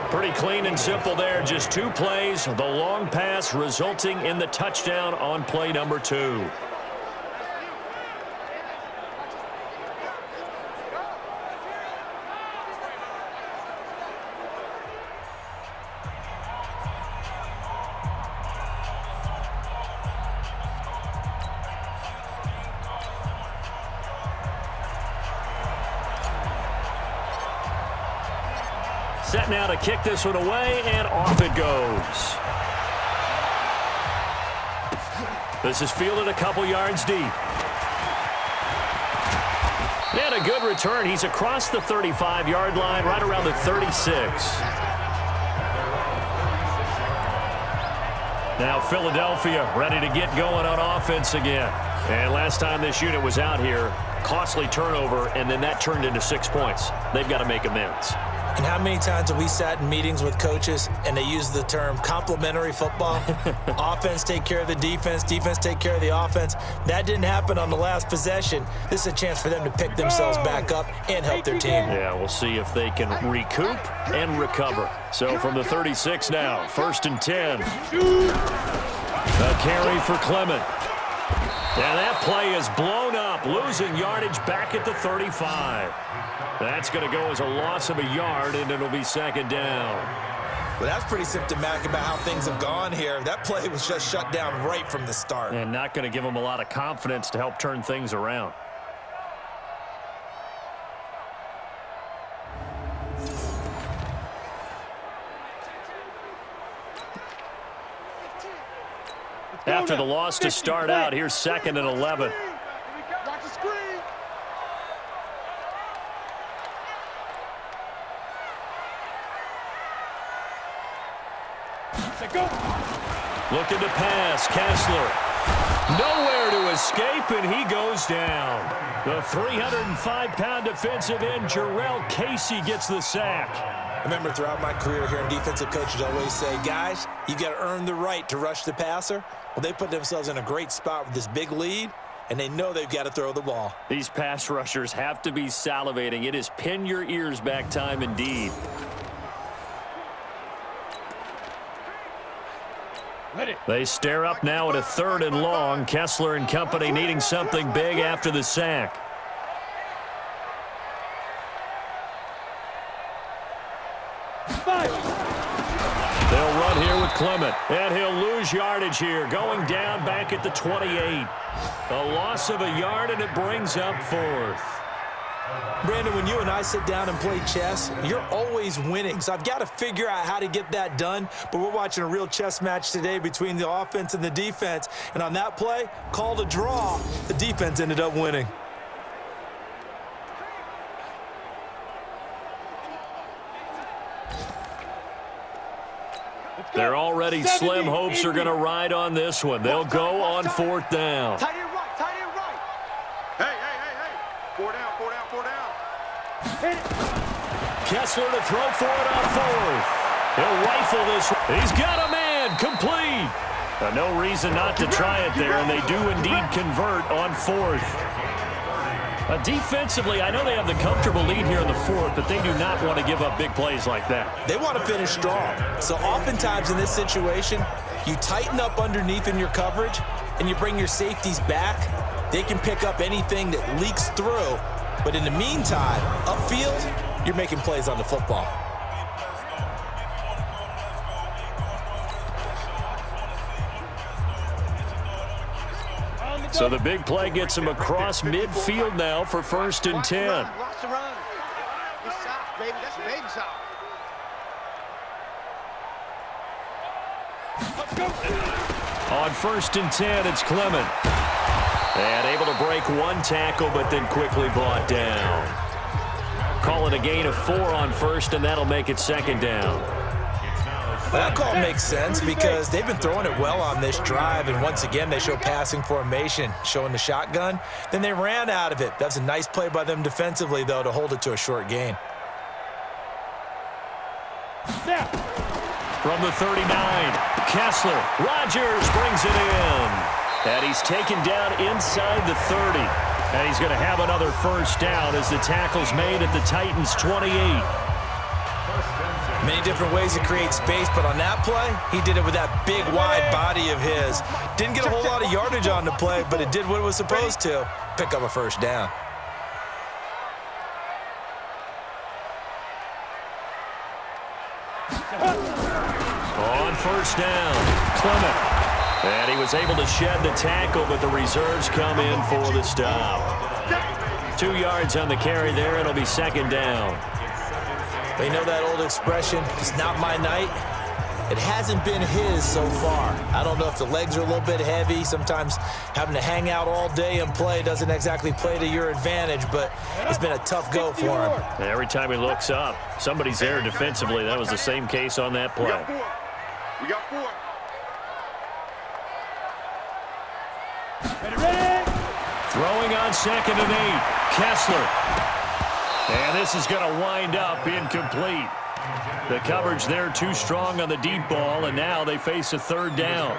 Pretty clean and simple there, just 2 plays. The long pass resulting in the touchdown on play number 2. Set now to kick this one away, and off it goes. This is fielded a couple yards deep. And a good return. He's across the 35-yard line, right around the 36. Now Philadelphia ready to get going on offense again. And last time this unit was out here, costly turnover, and then that turned into 6 points. They've got to make amends. And how many times have we sat in meetings with coaches and they use the term complementary football? Offense take care of the defense, defense take care of the offense. That didn't happen on the last possession. This is a chance for them to pick themselves back up and help their team. Yeah, we'll see if they can recoup and recover. So from the 36 now, 1st and 10. A carry for Clement. And that play is blown up, losing yardage back at the 35. That's going to go as a loss of a yard, and it'll be 2nd down. Well, that's pretty symptomatic about how things have gone here. That play was just shut down right from the start. And not going to give them a lot of confidence to help turn things around. After the loss to start out, here's 2nd and 11. Watch the screen. Looking to pass, Kessler. Nowhere to escape, and he goes down. The 305-pound defensive end, Jarrell Casey, gets the sack. I remember throughout my career hearing defensive coaches always say, guys, you got to earn the right to rush the passer. Well, they put themselves in a great spot with this big lead, and they know they've got to throw the ball. These pass rushers have to be salivating. It is pin your ears back time indeed. They stare up now at a 3rd and long. Kessler and company needing something big after the sack. They'll run here with Clement, and he'll lose yardage here, going down back at the 28. A loss of a yard, and it brings up 4th. Brandon, when you and I sit down and play chess, you're always winning. So I've got to figure out how to get that done. But we're watching a real chess match today between the offense and the defense. And on that play, called a draw, the defense ended up winning. They're already slim hopes are going to ride on this one. They'll go on 4th down. Tight end right, tight end right. Hey. 4 down. Kessler to throw for it on 4th. He'll rifle this one. He's got a man, complete. No reason not to try it there, and they do indeed convert on 4th. Defensively, I know they have the comfortable lead here in the 4th, but they do not want to give up big plays like that. They want to finish strong. So oftentimes in this situation, you tighten up underneath in your coverage, and you bring your safeties back. They can pick up anything that leaks through. But in the meantime, upfield, you're making plays on the football. So the big play gets him across midfield now for 1st and 10. Watch the run. It's soft, baby. That's baby soft. Let's go. On 1st and 10, it's Clement. And able to break one tackle, but then quickly brought down. Call it a gain of 4 on 1st, and that'll make it 2nd down. That call makes sense because they've been throwing it well on this drive, and once again they show passing formation, showing the shotgun. Then they ran out of it. That's a nice play by them defensively, though, to hold it to a short gain. From the 39, Kessler. Rodgers brings it in. And he's taken down inside the 30. And he's going to have another 1st down as the tackle's made at the Titans' 28. Many different ways to create space, but on that play, he did it with that big, wide body of his. Didn't get a whole lot of yardage on the play, but it did what it was supposed to. Pick up a 1st down. On 1st down, Clement. And he was able to shed the tackle, but the reserves come in for the stop. 2 yards on the carry there. It'll be 2nd down. They know that old expression, it's not my night. It hasn't been his so far. I don't know if the legs are a little bit heavy. Sometimes having to hang out all day and play doesn't exactly play to your advantage, but it's been a tough go for him. Every time he looks up, somebody's there defensively. That was the same case on that play. We got 4. Throwing on 2nd and 8, Kessler. And this is going to wind up incomplete. The coverage there too strong on the deep ball, and now they face a 3rd down.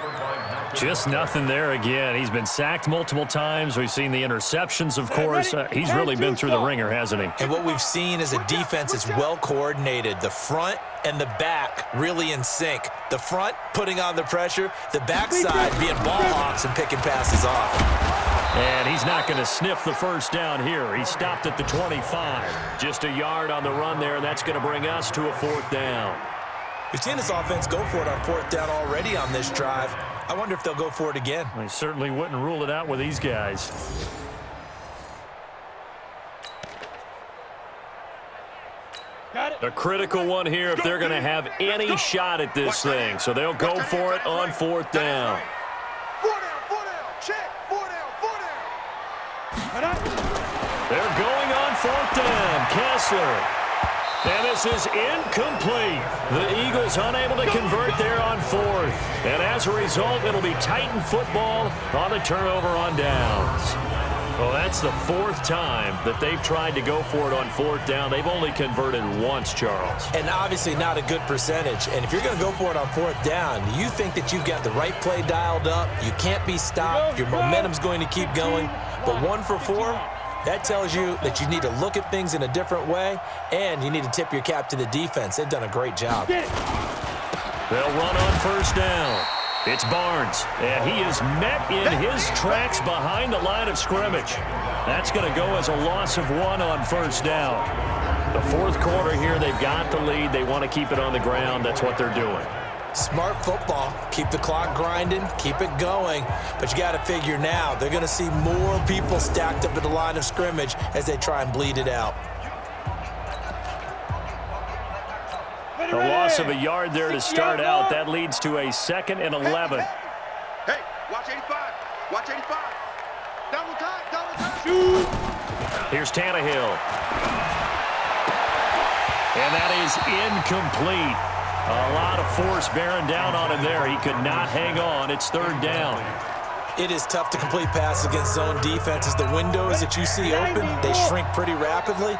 Just nothing there again. He's been sacked multiple times. We've seen the interceptions, of course. He's really been through the ringer, hasn't he? And what we've seen is a defense that's well coordinated. The front and the back really in sync. The front putting on the pressure, the backside being ball hawks and picking passes off. And he's not going to sniff the 1st down here. He stopped at the 25. Just a yard on the run there, and that's going to bring us to a 4th down. We've seen this offense go for it on 4th down already on this drive. I wonder if they'll go for it again. I certainly wouldn't rule it out with these guys. A critical one here if they're going to have any shot at this thing. So they'll go for it on 4th down. 4 down, check, 4 down. They're going on 4th down. Kessler. And this is incomplete. The Eagles unable to convert there on 4th. And as a result, it'll be Titan football on the turnover on downs. Well, that's the fourth time that they've tried to go for it on fourth down. They've only converted once, Charles. And obviously not a good percentage. And if you're going to go for it on fourth down, you think that you've got the right play dialed up. You can't be stopped. Your momentum's going to keep going. But 1 for 4, that tells you that you need to look at things in a different way, and you need to tip your cap to the defense. They've done a great job. They'll run on first down. It's Barnes, and he is met in his tracks behind the line of scrimmage. That's going to go as a loss of 1 on first down. The fourth quarter here, they've got the lead. They want to keep it on the ground. That's what they're doing. Smart football. Keep the clock grinding. Keep it going. But you got to figure now, they're going to see more people stacked up at the line of scrimmage as they try and bleed it out. A loss of a yard there to start out. That leads to a 2nd and 11. Hey, watch 85. Watch 85. Double time, double time. Shoot. Here's Tannehill. And that is incomplete. A lot of force bearing down on him there. He could not hang on. It's 3rd down. It is tough to complete passes against zone defenses. The windows that you see open, they shrink pretty rapidly.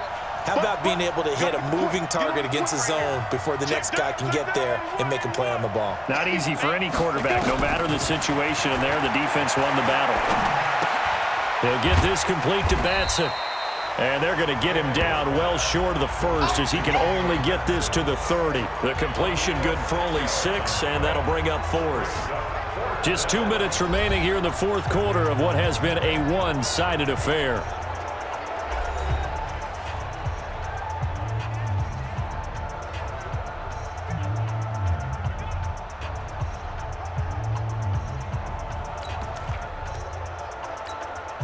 How about being able to hit a moving target against a zone before the next guy can get there and make a play on the ball? Not easy for any quarterback, no matter the situation. And there, the defense won the battle. They'll get this complete to Batson. And they're going to get him down well short of the first as he can only get this to the 30. The completion good for only 6, and that'll bring up 4th. Just 2 minutes remaining here in the fourth quarter of what has been a one-sided affair.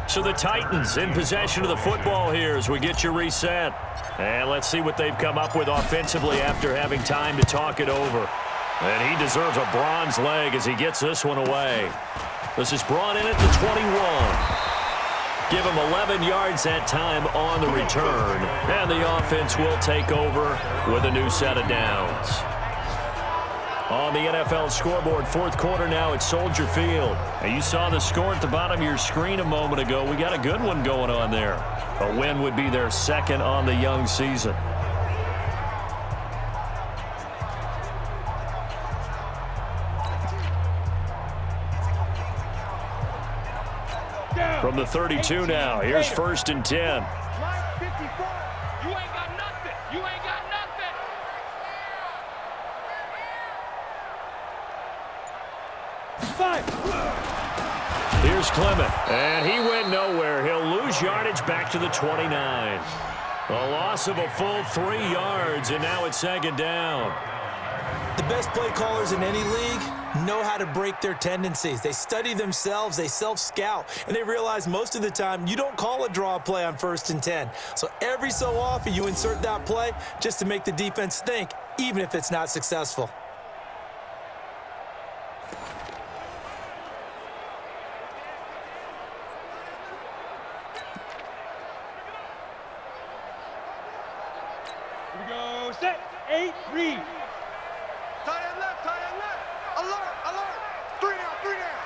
So the Titans in possession of the football here as we get you reset. And let's see what they've come up with offensively after having time to talk it over. And he deserves a bronze leg as he gets this one away. This is brought in at the 21. Give him 11 yards that time on the return. And the offense will take over with a new set of downs. On the NFL scoreboard, fourth quarter now at Soldier Field. And you saw the score at the bottom of your screen a moment ago. We got a good one going on there. A win would be their 2nd on the young season. From the 32 now, here's 1st and 10. Line 54. You ain't got nothing. You ain't got nothing. Here's Clement, and he went nowhere. He'll lose yardage back to the 29. A loss of a full 3 yards, and now it's 2nd down. The best play callers in any league know how to break their tendencies. They study themselves, they self-scout, and they realize most of the time you don't call a draw play on 1st and 10. So every so often you insert that play just to make the defense think, even if it's not successful. Here we go. Set. 8, read. Tight end left, tight end left. Alert, alert. 3 down, 3 down.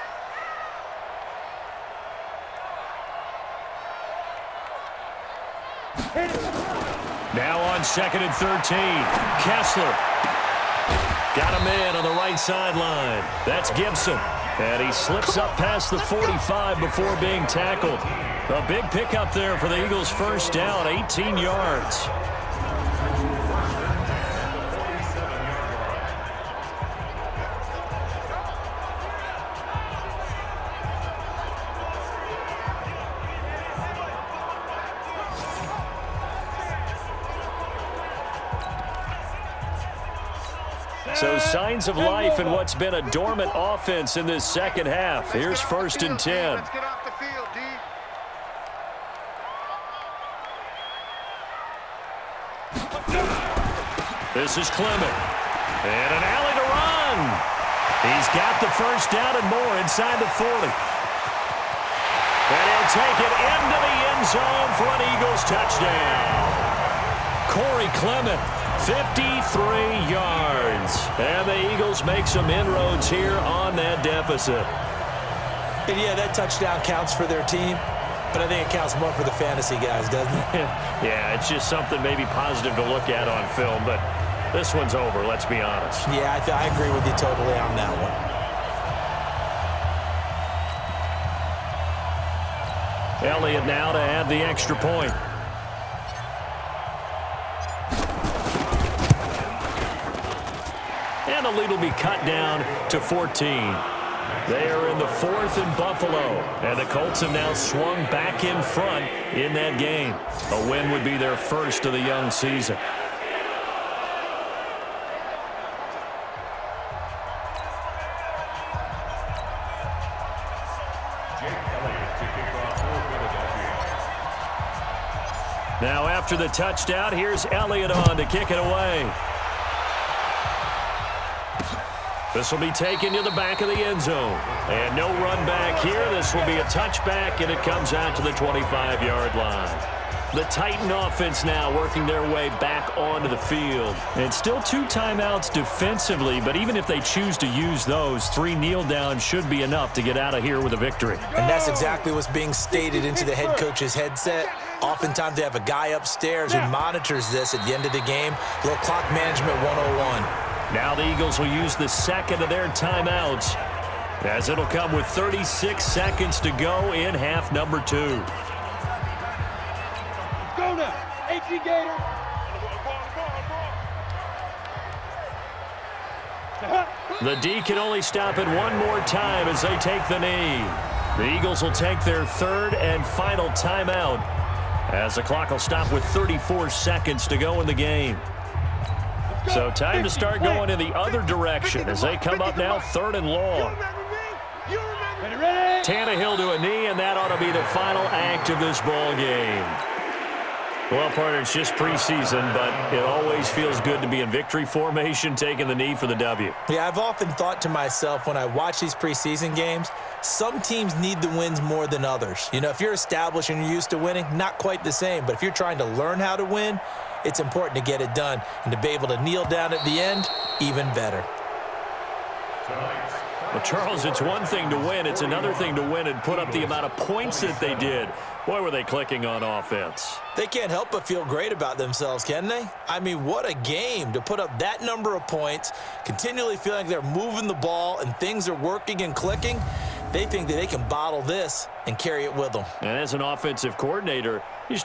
Now on 2nd and 13. Kessler. Got him in on the right sideline. That's Gibson. And he slips up past the 45 before being tackled. A big pickup there for the Eagles' first down, 18 yards. So signs of life in what's been a dormant offense in this second half. Here's 1st and 10. Let's get off the field, D. This is Clement. And an alley to run. He's got the first down and more inside the 40. And he'll take it into the end zone for an Eagles touchdown. Corey Clement, 53 yards. And the Eagles make some inroads here on that deficit. And yeah, that touchdown counts for their team. but I think it counts more for the fantasy guys, doesn't it? Yeah, it's just something maybe positive to look at on film, but this one's over, let's be honest. Yeah, I agree with you totally on that one. Elliott now to add the extra point. And the lead will be cut down to 14. They are in the fourth in Buffalo, and the Colts have now swung back in front in that game. A win would be their first of the young season. Now after the touchdown, here's Elliott on to kick it away. This will be taken to the back of the end zone. And no run back here. This will be a touchback, and it comes out to the 25-yard line. The Titan offense now working their way back onto the field. And still 2 timeouts defensively, but even if they choose to use those, 3 kneel downs should be enough to get out of here with a victory. And that's exactly what's being stated into the head coach's headset. Oftentimes they have a guy upstairs who monitors this at the end of the game. A little clock management 101. Now the Eagles will use the second of their timeouts, as it'll come with 36 seconds to go in half number 2. Go now, HE Gator. The D can only stop it one more time as they take the knee. The Eagles will take their third and final timeout, as the clock will stop with 34 seconds to go in the game. So time to start going in the other direction as they come up now 3rd and long. Tannehill to a knee, and that ought to be the final act of this ball game. Well, partner, it's just preseason, but it always feels good to be in victory formation, taking the knee for the W. Yeah, I've often thought to myself when I watch these preseason games, some teams need the wins more than others. You know, if you're established and you're used to winning, not quite the same. But if you're trying to learn how to win, it's important to get it done. And to be able to kneel down at the end, even better. Well, Charles, it's one thing to win. It's another thing to win and put up the amount of points that they did. Boy, were they clicking on offense. They can't help but feel great about themselves, can they? I mean, what a game to put up that number of points, continually feeling like they're moving the ball and things are working and clicking. They think that they can bottle this and carry it with them. And as an offensive coordinator, you